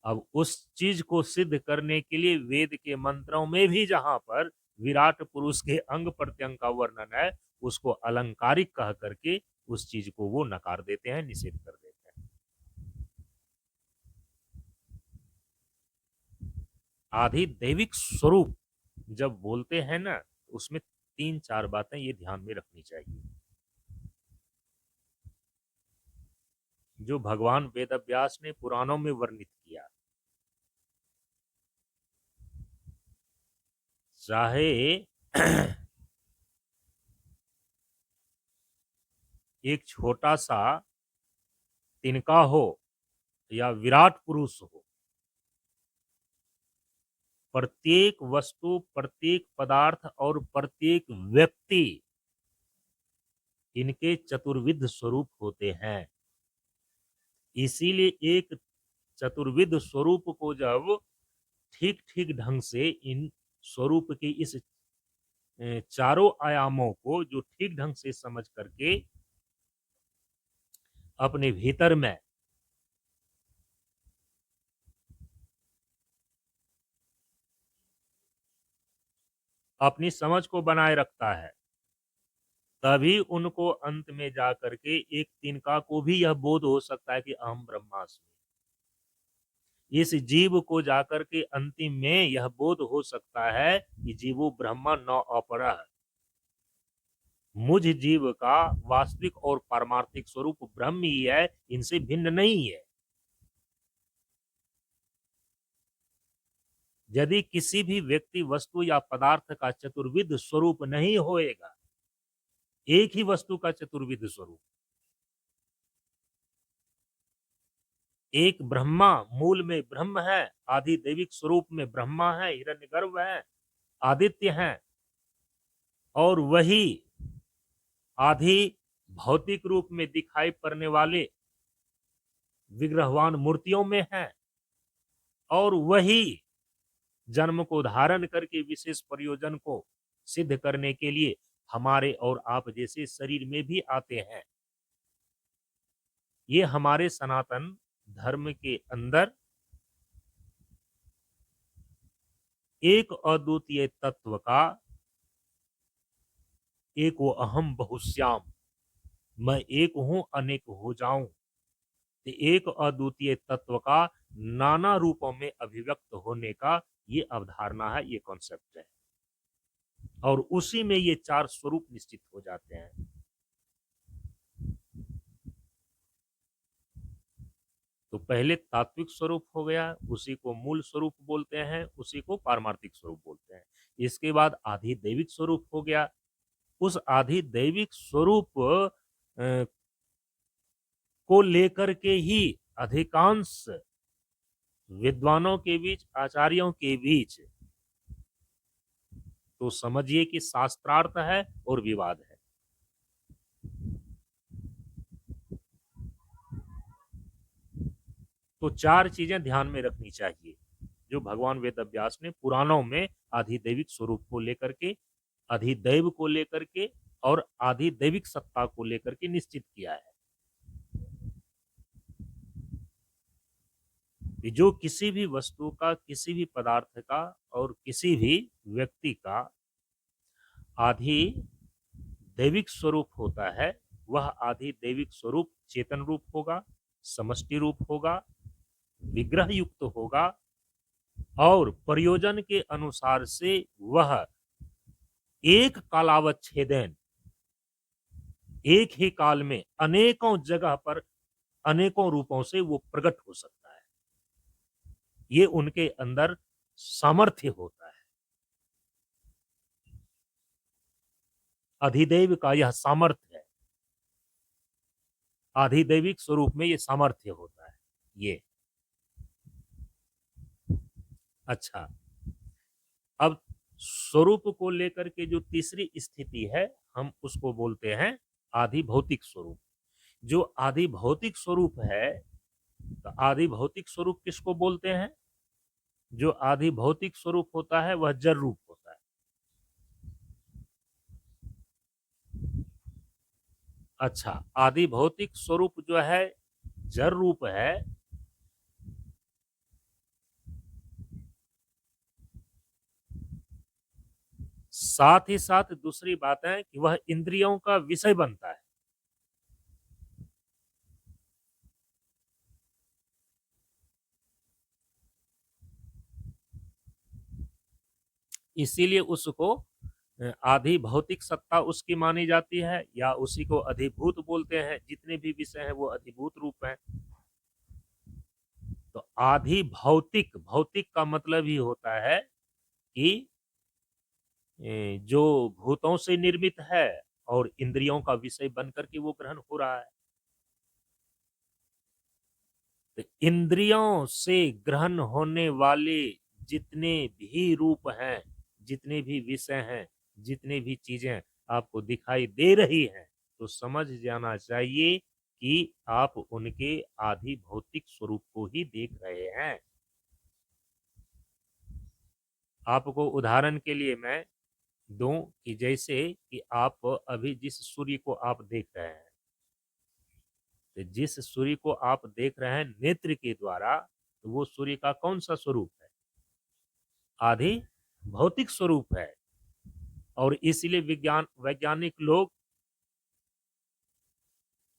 अब उस चीज को सिद्ध करने के लिए वेद के मंत्रों में भी जहां पर विराट पुरुष के अंग प्रत्यंग का वर्णन है, उसको अलंकारिक कह करके उस चीज को वो नकार देते हैं, निषेध कर देते हैं। आधिदैविक स्वरूप जब बोलते हैं ना, उसमें 3-4 बातें ये ध्यान में रखनी चाहिए। जो भगवान वेदव्यास ने पुराणों में वर्णित किया, चाहे एक छोटा सा तिनका हो या विराट पुरुष हो, प्रत्येक वस्तु, प्रत्येक पदार्थ और प्रत्येक व्यक्ति, इनके चतुर्विध स्वरूप होते हैं। इसीलिए एक चतुर्विध स्वरूप को जब ठीक ठीक ढंग से इन स्वरूप की इस चारों आयामों को जो ठीक ढंग से समझ करके अपने भीतर में अपनी समझ को बनाए रखता है, तभी उनको अंत में जाकर के एक तिनका को भी यह बोध हो सकता है कि अहम ब्रह्मास्मि। इस जीव को जाकर के अंतिम में यह बोध हो सकता है कि जीवो ब्रह्मा न अपरः, मुझ जीव का वास्तविक और पारमार्थिक स्वरूप ब्रह्म ही है, इनसे भिन्न नहीं है। यदि किसी भी व्यक्ति, वस्तु या पदार्थ का चतुर्विध स्वरूप नहीं होएगा, एक ही वस्तु का चतुर्विध स्वरूप, एक ब्रह्मा मूल में ब्रह्म है, आदि दैविक स्वरूप में ब्रह्मा है, हिरण्यगर्भ है, आदित्य है, और वही आधि भौतिक रूप में दिखाई पड़ने वाले विग्रहवान मूर्तियों में है, और वही जन्म को धारण करके विशेष प्रयोजन को सिद्ध करने के लिए हमारे और आप जैसे शरीर में भी आते हैं। ये हमारे सनातन धर्म के अंदर एक अद्वितीय तत्व का, एक वो अहम बहुश्याम, मैं एक हूं अनेक हो जाऊं, एक अद्वितीय तत्व का नाना रूपों में अभिव्यक्त होने का ये अवधारणा है, ये कॉन्सेप्ट है, और उसी में ये 4 स्वरूप निश्चित हो जाते हैं। तो पहले तात्विक स्वरूप हो गया, उसी को मूल स्वरूप बोलते हैं, उसी को पारमार्थिक स्वरूप बोलते हैं। इसके बाद आधि दैविक स्वरूप हो गया। उस आधि दैविक स्वरूप को लेकर के ही अधिकांश विद्वानों के बीच, आचार्यों के बीच, तो समझिए कि शास्त्रार्थ है और विवाद है। तो 4 चीजें ध्यान में रखनी चाहिए जो भगवान वेदव्यास ने पुराणों में आधिदैविक स्वरूप को लेकर के, अधिदैव को लेकर के और आधिदैविक सत्ता को लेकर के निश्चित किया है कि जो किसी भी वस्तु का, किसी भी पदार्थ का और किसी भी व्यक्ति का आधि दैविक स्वरूप होता है, वह आधि दैविक स्वरूप चेतन रूप होगा, समष्टि रूप होगा, विग्रह युक्त होगा और प्रयोजन के अनुसार से वह एक कालावच्छेदन एक ही काल में अनेकों जगह पर अनेकों रूपों से वो प्रकट हो सकता है। ये उनके अंदर सामर्थ्य होता है। अधिदैव का यह सामर्थ्य है। अधिदैविक स्वरूप में ये सामर्थ्य होता है। ये अच्छा, अब स्वरूप को लेकर के जो तीसरी स्थिति है हम उसको बोलते हैं आदि भौतिक स्वरूप। जो आदि भौतिक स्वरूप है, तो आदि भौतिक स्वरूप किसको बोलते हैं? जो आदि भौतिक स्वरूप होता है वह जड़ रूप होता है। अच्छा, आदि भौतिक स्वरूप जो है जड़ रूप है, साथ ही साथ दूसरी बात है कि वह इंद्रियों का विषय बनता है। इसीलिए उसको आधि भौतिक सत्ता उसकी मानी जाती है, या उसी को अधिभूत बोलते हैं। जितने भी विषय हैं वो अधिभूत रूप हैं। तो आधि भौतिक, भौतिक का मतलब ही होता है कि जो भूतों से निर्मित है और इंद्रियों का विषय बनकर के वो ग्रहण हो रहा है। तो इंद्रियों से ग्रहण होने वाले जितने भी रूप हैं, जितने भी विषय हैं, जितने भी चीजें आपको दिखाई दे रही हैं, तो समझ जाना चाहिए कि आप उनके आधि भौतिक स्वरूप को ही देख रहे हैं। आपको उदाहरण के लिए मैं दूं कि जैसे कि आप अभी जिस सूर्य को आप देख रहे हैं, तो जिस सूर्य को आप देख रहे हैं नेत्र के द्वारा, तो वो सूर्य का कौन सा स्वरूप है? आधि भौतिक स्वरूप है। और इसलिए वैज्ञानिक लोग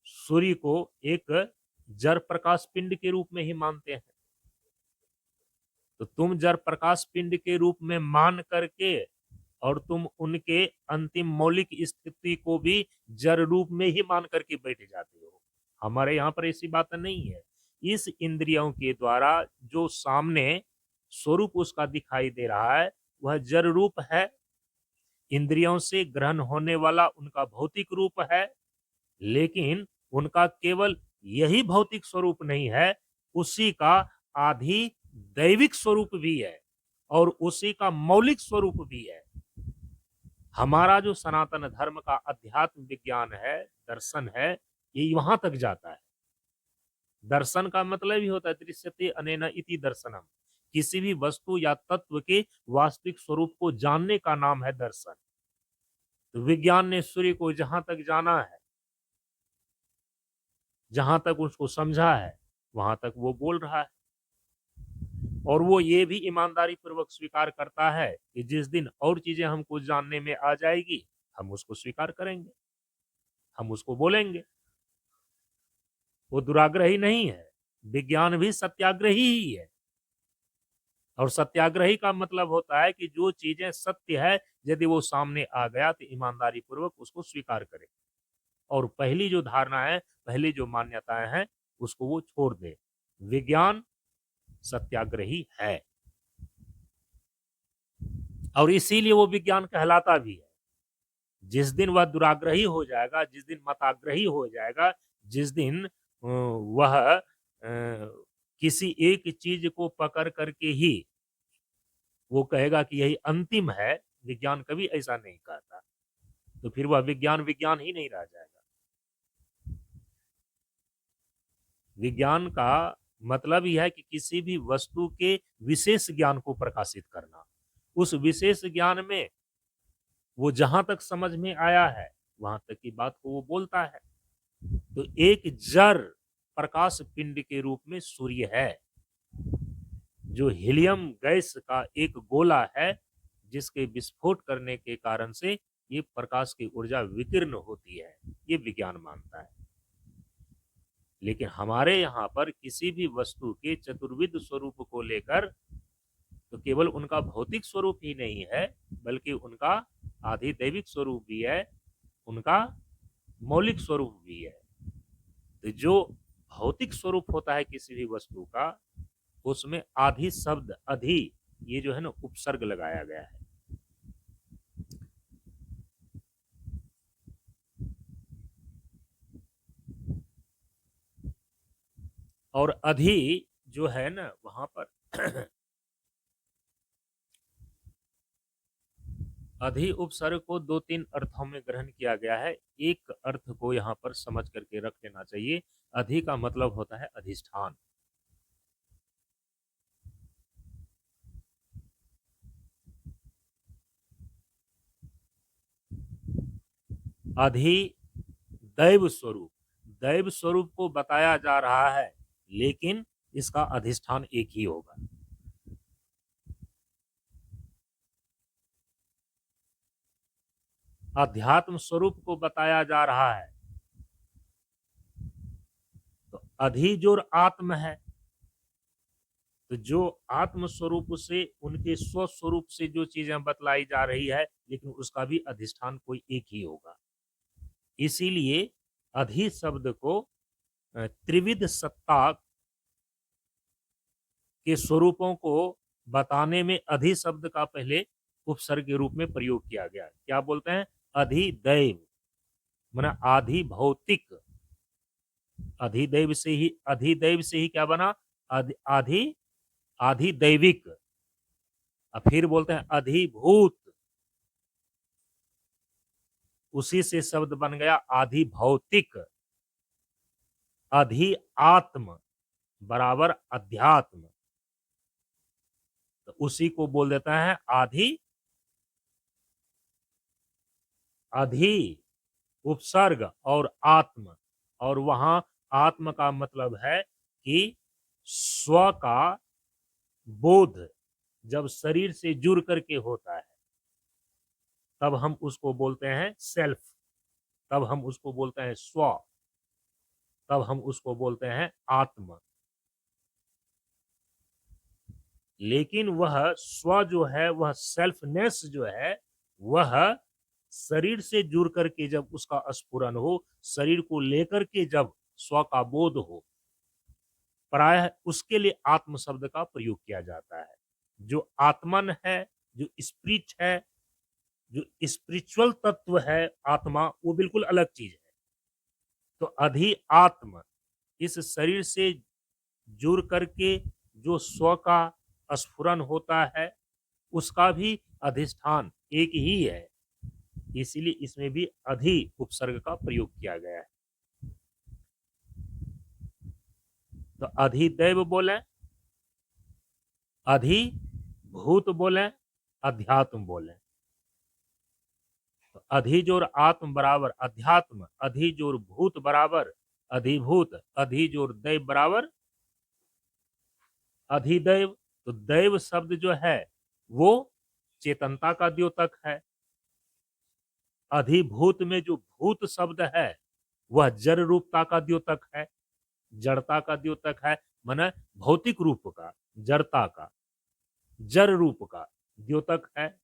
सूर्य को एक जड़ प्रकाश पिंड के रूप में ही मानते हैं। तो तुम जड़ प्रकाश पिंड के रूप में मान करके और तुम उनके अंतिम मौलिक स्थिति को भी जड़ रूप में ही मान करके बैठ जाते हो। हमारे यहाँ पर ऐसी बात नहीं है। इस इंद्रियों के द्वारा जो सामने स्वरूप उसका दिखाई दे रहा है वह जड़ रूप है। इंद्रियों से ग्रहण होने वाला उनका भौतिक रूप है, लेकिन उनका केवल यही भौतिक स्वरूप नहीं है, उसी का आधि दैविक स्वरूप भी है और उसी का मौलिक स्वरूप भी है। हमारा जो सनातन धर्म का अध्यात्म विज्ञान है, दर्शन है, ये वहां तक जाता है। दर्शन का मतलब ही होता है दृश्यते अनेन इति दर्शनम। किसी भी वस्तु या तत्व के वास्तविक स्वरूप को जानने का नाम है दर्शन। तो विज्ञान ने सूर्य को जहां तक जाना है, जहां तक उसको समझा है, वहां तक वो बोल रहा है। और वो ये भी ईमानदारी पूर्वक स्वीकार करता है कि जिस दिन और चीजें हमको जानने में आ जाएगी, हम उसको स्वीकार करेंगे, हम उसको बोलेंगे। वो दुराग्रही नहीं है। विज्ञान भी सत्याग्रही ही है। और सत्याग्रही का मतलब होता है कि जो चीजें सत्य है, यदि वो सामने आ गया तो ईमानदारी पूर्वक उसको स्वीकार करे और पहली जो धारणा है, पहली जो मान्यताएं हैं, उसको वो छोड़ दे। विज्ञान सत्याग्रही है और इसीलिए वो विज्ञान कहलाता भी है। जिस दिन वह दुराग्रही हो जाएगा, जिस दिन मताग्रही हो जाएगा, जिस दिन वह किसी एक चीज को पकड़ करके ही वो कहेगा कि यही अंतिम है, विज्ञान कभी ऐसा नहीं कहता, तो फिर वह विज्ञान विज्ञान ही नहीं रह जाएगा। विज्ञान का मतलब यह है कि किसी भी वस्तु के विशेष ज्ञान को प्रकाशित करना। उस विशेष ज्ञान में वो जहां तक समझ में आया है वहां तक की बात को वो बोलता है। तो एक जड़ प्रकाश पिंड के रूप में सूर्य है, जो हीलियम गैस का एक गोला है, जिसके विस्फोट करने के कारण से ये प्रकाश की ऊर्जा विकीर्ण होती है, ये विज्ञान मानता है। लेकिन हमारे यहाँ पर किसी भी वस्तु के चतुर्विध स्वरूप को लेकर तो केवल उनका भौतिक स्वरूप ही नहीं है, बल्कि उनका आधिदैविक स्वरूप भी है, उनका मौलिक स्वरूप भी है। तो जो भौतिक स्वरूप होता है किसी भी वस्तु का, उसमें आधि शब्द अधि ये जो है ना उपसर्ग लगाया गया है। और अधि जो है ना वहां पर अधि उपसर्ग को दो तीन अर्थों में ग्रहण किया गया है। एक अर्थ को यहाँ पर समझ करके रख लेना चाहिए। अधि का मतलब होता है अधिष्ठान। अधि दैव स्वरूप, दैव स्वरूप को बताया जा रहा है, लेकिन इसका अधिष्ठान एक ही होगा। अध्यात्म स्वरूप को बताया जा रहा है, तो अधि जो आत्म है, तो जो आत्म स्वरूप से उनके स्व स्वरूप से जो चीजें बतलाई जा रही है, लेकिन उसका भी अधिष्ठान कोई एक ही होगा। इसीलिए अधि शब्द को त्रिविध सत्ता के स्वरूपों को बताने में अधि शब्द का पहले उपसर्ग के रूप में प्रयोग किया गया। क्या बोलते हैं? अधिदैव, माना आधि भौतिक। अधिदैव से ही क्या बना? आधि आधिदैविक। अब फिर बोलते हैं अधिभूत, उसी से शब्द बन गया आधि भौतिक। अधि आत्म बराबर अध्यात्म, तो उसी को बोल देता है आधि अधि उपसर्ग और आत्म। और वहां आत्म का मतलब है कि स्व का बोध जब शरीर से जुड़ करके होता है, तब हम उसको बोलते हैं सेल्फ, तब हम उसको बोलते हैं स्व, तब हम उसको बोलते हैं आत्म। लेकिन वह स्व जो है, वह सेल्फनेस जो है, वह शरीर से जुड़ करके जब उसका स्फुरन हो, शरीर को लेकर के जब स्व का बोध हो, प्रायः उसके लिए आत्म शब्द का प्रयोग किया जाता है। जो आत्मन है, जो स्पिरिट है, जो स्पिरिचुअल तत्व है आत्मा, वो बिल्कुल अलग चीज है। तो अधि आत्म इस शरीर से जुड़ करके जो स्व का स्फुरन होता है, उसका भी अधिष्ठान एक ही है। इसीलिए इसमें भी अधि उपसर्ग का प्रयोग किया गया है। तो अधिदैव बोले, अधिभूत बोले, अध्यात्म बोले। तो अधि जोर आत्म बराबर अध्यात्म, अधि जोर भूत बराबर अधिभूत, अधि जोर दैव बराबर अधिदैव। तो दैव शब्द जो है वो चेतनता का द्योतक है। अधिभूत में जो भूत शब्द है वह जड़ रूपता का द्योतक है, जड़ता का द्योतक है, माने भौतिक रूप का, जड़ता का, जड़ रूप का द्योतक है।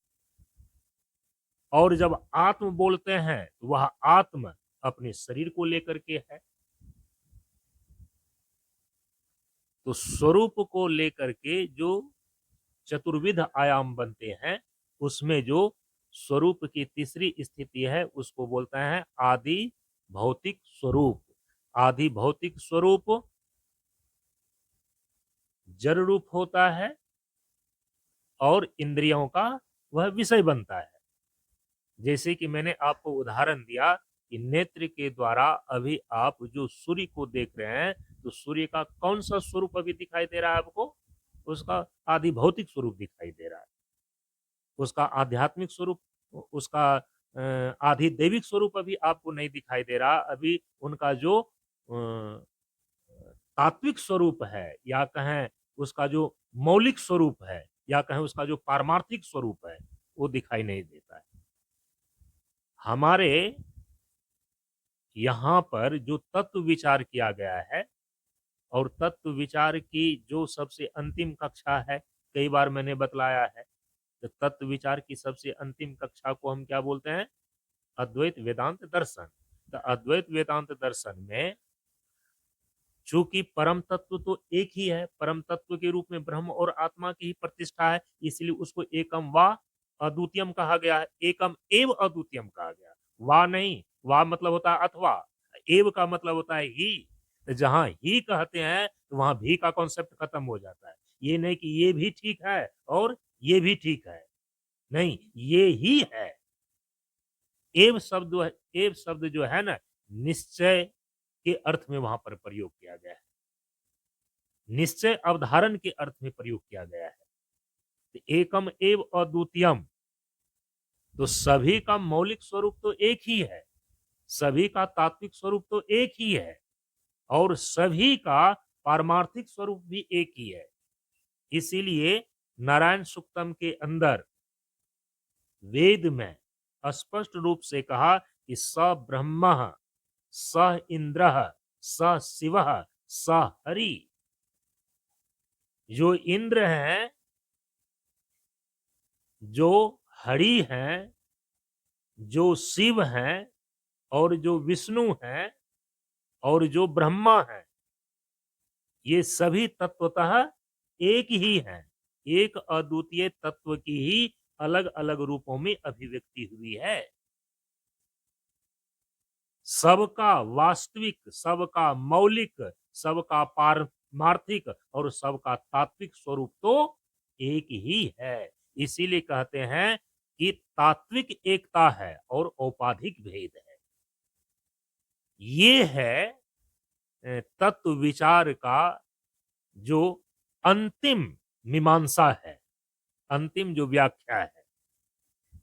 और जब आत्म बोलते हैं तो वह आत्म अपने शरीर को लेकर के है। तो स्वरूप को लेकर के जो चतुर्विध आयाम बनते हैं, उसमें जो स्वरूप की तीसरी स्थिति है उसको बोलते हैं आदि भौतिक स्वरूप। आदि भौतिक स्वरूप जड़ रूप होता है और इंद्रियों का वह विषय बनता है। जैसे कि मैंने आपको उदाहरण दिया कि नेत्र के द्वारा अभी आप जो सूर्य को देख रहे हैं, तो सूर्य का कौन सा स्वरूप अभी दिखाई दे रहा है आपको? उसका आदि भौतिक स्वरूप दिखाई दे रहा है। उसका आध्यात्मिक स्वरूप, उसका आधि दैविक स्वरूप अभी आपको नहीं दिखाई दे रहा। अभी उनका जो तात्विक स्वरूप है, या कहें उसका जो मौलिक स्वरूप है, या कहें उसका जो पारमार्थिक स्वरूप है, वो दिखाई नहीं देता है। हमारे यहाँ पर जो तत्व विचार किया गया है और तत्व विचार की जो सबसे अंतिम कक्षा है, कई बार मैंने बतलाया है, तो तत्व विचार की सबसे अंतिम कक्षा को हम क्या बोलते हैं? अद्वैत वेदांत दर्शन। तो अद्वैत वेदांत दर्शन में चूंकि परम तत्व तो एक ही है, परम तत्व के रूप में ब्रह्म और आत्मा की ही प्रतिष्ठा है, इसलिए उसको एकम वा अद्वितीयम कहा गया है। एकम एव अद्वितीयम कहा गया। वा नहीं, वा मतलब होता है अथवा, एव का मतलब होता है ही। तो जहां ही कहते हैं तो वहां भी का कॉन्सेप्ट खत्म हो जाता है। ये नहीं कि ये भी ठीक है और ये भी ठीक है, नहीं, ये ही है। एव शब्द जो है ना, निश्चय के अर्थ में वहां पर प्रयोग किया गया है, निश्चय अवधारण के अर्थ में प्रयोग किया गया है। तो एकम एव अद्वितीयम, तो सभी का मौलिक स्वरूप तो एक ही है, सभी का तात्विक स्वरूप तो एक ही है, और सभी का पारमार्थिक स्वरूप भी एक ही है। इसीलिए नारायण सुक्तम के अंदर वेद में स्पष्ट रूप से कहा कि स ब्रह्म स इंद्र स शिव स हरि। जो इंद्र हैं, जो हरि हैं, जो शिव हैं, और जो विष्णु हैं, और जो ब्रह्मा हैं, ये सभी तत्वतः एक ही हैं। एक अद्वितीय तत्व की ही अलग अलग रूपों में अभिव्यक्ति हुई है। सबका वास्तविक, सबका मौलिक, सबका पारमार्थिक और सबका तात्विक स्वरूप तो एक ही है। इसीलिए कहते हैं कि तात्विक एकता है और औपाधिक भेद है। ये है तत्व विचार का जो अंतिम मीमांसा है, अंतिम जो व्याख्या है।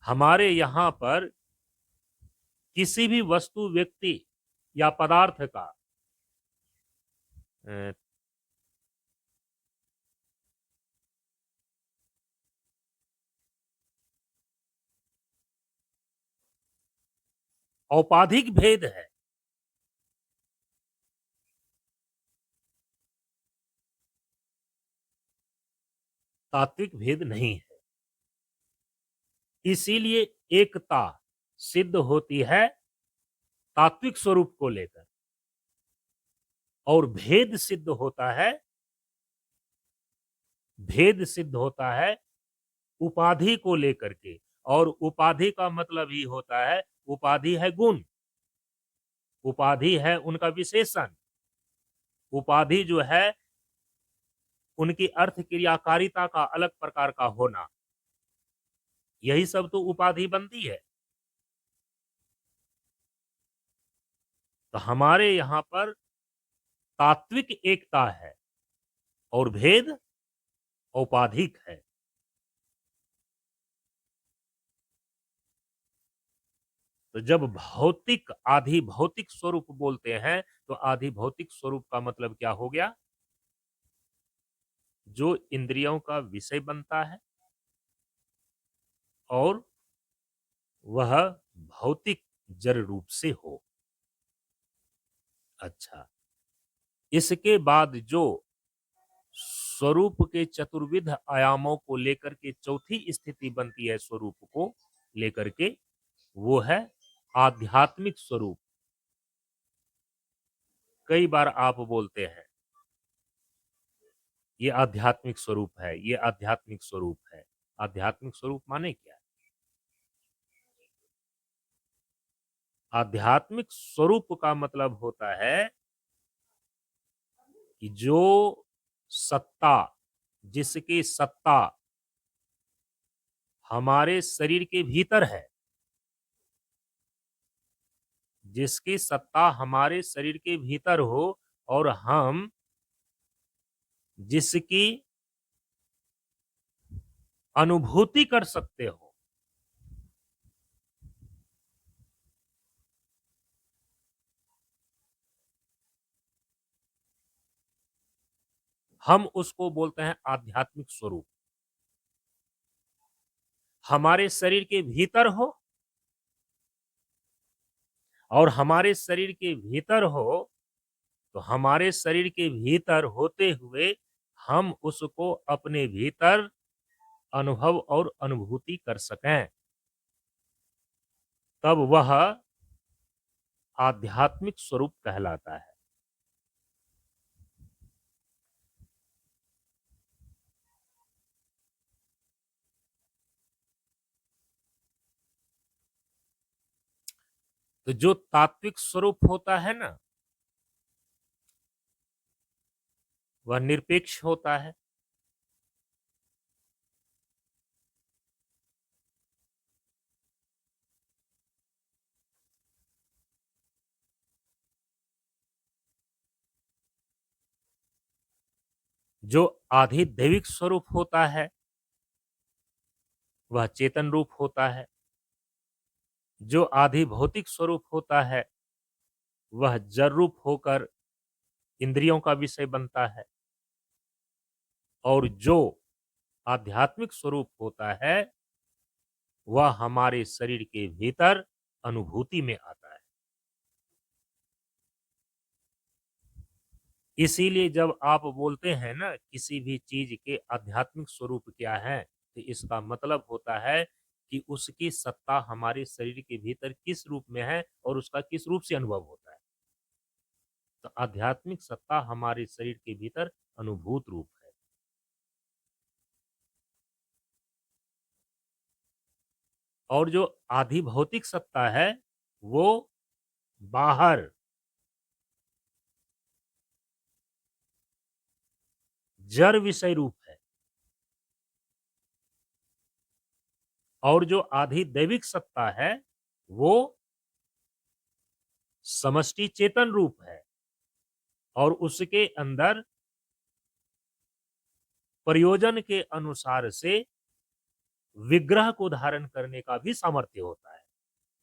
हमारे यहाँ पर किसी भी वस्तु, व्यक्ति या पदार्थ का अ, औपाधिक भेद है, तात्विक भेद नहीं है। इसीलिए एकता सिद्ध होती है तात्विक स्वरूप को लेकर, और भेद सिद्ध होता है उपाधि को लेकर के। और उपाधि का मतलब ही होता है, उपाधि है गुण, उपाधि है उनका विशेषण, उपाधि जो है उनकी अर्थ क्रियाकारिता का अलग प्रकार का होना, यही सब तो उपाधि बनती है। तो हमारे यहाँ पर तात्विक एकता है और भेद औपाधिक है। तो जब भौतिक आधि भौतिक स्वरूप बोलते हैं, तो आधि भौतिक स्वरूप का मतलब क्या हो गया? जो इंद्रियों का विषय बनता है और वह भौतिक जड़ रूप से हो। अच्छा, इसके बाद जो स्वरूप के चतुर्विध आयामों को लेकर के चौथी स्थिति बनती है स्वरूप को लेकर के, वो है आध्यात्मिक स्वरूप। कई बार आप बोलते हैं ये आध्यात्मिक स्वरूप है, ये आध्यात्मिक स्वरूप है। आध्यात्मिक स्वरूप माने क्या? आध्यात्मिक स्वरूप का मतलब होता है कि जो सत्ता, जिसकी सत्ता हमारे शरीर के भीतर है, जिसकी सत्ता हमारे शरीर के भीतर हो, और हम जिसकी अनुभूति कर सकते हो, हम उसको बोलते हैं आध्यात्मिक स्वरूप। हमारे शरीर के भीतर हो और हमारे शरीर के भीतर हो, तो हमारे शरीर के भीतर होते हुए हम उसको अपने भीतर अनुभव और अनुभूति कर सकें, तब वह आध्यात्मिक स्वरूप कहलाता है। तो जो तात्विक स्वरूप होता है ना, वह निरपेक्ष होता है। जो आधिदैविक स्वरूप होता है, वह चेतन रूप होता है। जो आधि भौतिक स्वरूप होता है, वह जड़ रूप होकर इंद्रियों का विषय बनता है। और जो आध्यात्मिक स्वरूप होता है, वह हमारे शरीर के भीतर अनुभूति में आता है। इसीलिए जब आप बोलते हैं ना किसी भी चीज के आध्यात्मिक स्वरूप क्या है, तो इसका मतलब होता है कि उसकी सत्ता हमारे शरीर के भीतर किस रूप में है और उसका किस रूप से अनुभव होता है। तो आध्यात्मिक सत्ता हमारे शरीर के भीतर अनुभूत रूप है। और जो आधि भौतिक सत्ता है, वो बाहर जड़ विषय रूप है। और जो आधि दैविक सत्ता है, वो समष्टि चेतन रूप है। और उसके अंदर प्रयोजन के अनुसार से विग्रह को धारण करने का भी सामर्थ्य होता है,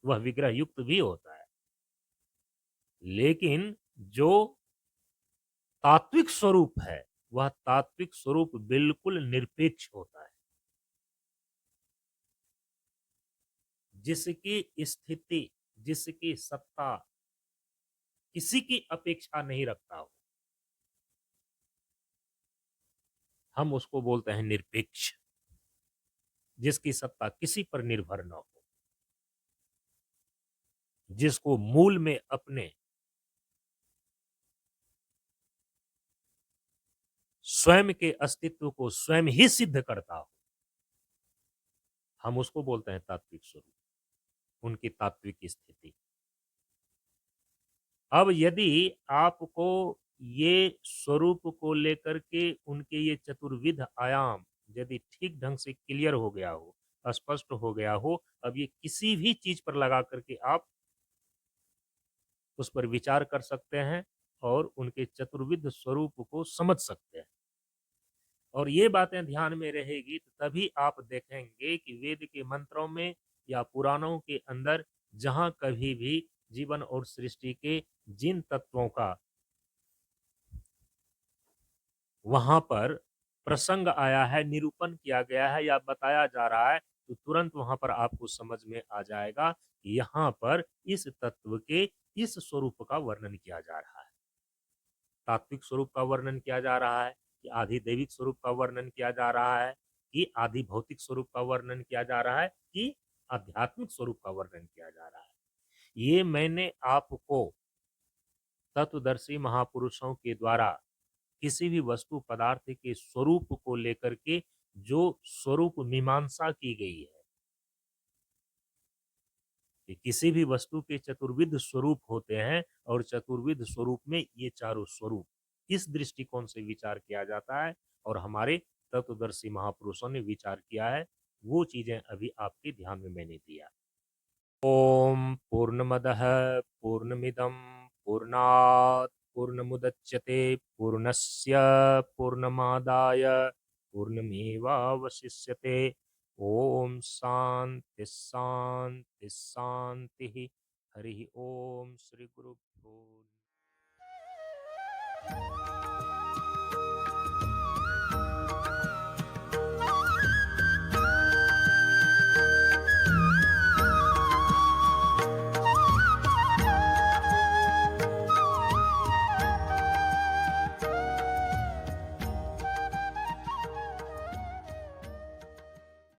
वह विग्रह युक्त भी होता है। लेकिन जो तात्विक स्वरूप है, वह तात्विक स्वरूप बिल्कुल निरपेक्ष होता है, जिसकी स्थिति, जिसकी सत्ता किसी की अपेक्षा नहीं रखता हो, हम उसको बोलते हैं निरपेक्ष। जिसकी सत्ता किसी पर निर्भर न हो, जिसको मूल में अपने स्वयं के अस्तित्व को स्वयं ही सिद्ध करता हो, हम उसको बोलते हैं तात्विक स्वरूप, उनकी तात्विक स्थिति। अब यदि आपको ये स्वरूप को लेकर के उनके ये चतुर्विध आयाम यदि ठीक ढंग से क्लियर हो गया हो, स्पष्ट हो गया हो, अब ये किसी भी चीज पर लगा करके आप उस पर विचार कर सकते हैं और उनके चतुर्विध स्वरूप को समझ सकते हैं। और ये बातें ध्यान में रहेगी तो तभी आप देखेंगे कि वेद के मंत्रों में या पुराणों के अंदर जहां कभी भी जीवन और सृष्टि के जिन तत्वों का वहां पर प्रसंग आया है, निरूपण किया गया है या बताया जा रहा है, तो तुरंत वहां पर आपको समझ में आ जाएगा कि यहाँ पर इस तत्व के इस स्वरूप का वर्णन किया जा रहा है। तात्विक स्वरूप का वर्णन किया जा रहा है कि आधि दैविक स्वरूप का वर्णन किया जा रहा है कि आधि भौतिक स्वरूप का वर्णन किया जा रहा है कि आध्यात्मिक स्वरूप का वर्णन किया जा रहा है। ये मैंने आपको तत्वदर्शी महापुरुषों के द्वारा किसी भी वस्तु पदार्थ के स्वरूप को लेकर के जो स्वरूप मीमांसा की गई है कि किसी भी वस्तु के चतुर्विध स्वरूप होते हैं और चतुर्विध स्वरूप में ये चारों स्वरूप इस दृष्टिकोण से विचार किया जाता है और हमारे तत्वदर्शी महापुरुषों ने विचार किया है, वो चीजें अभी आपके ध्यान में मैंने दिया। ओम पूर्णमदः पूर्णमिदं पूर्णात् पूर्णमुदच्यते पूर्णस्य पूर्णमादाय पूर्णमेवावशिष्यते। ओम शांति शांति शांति। हरि ओम। श्री गुरुभ्यो।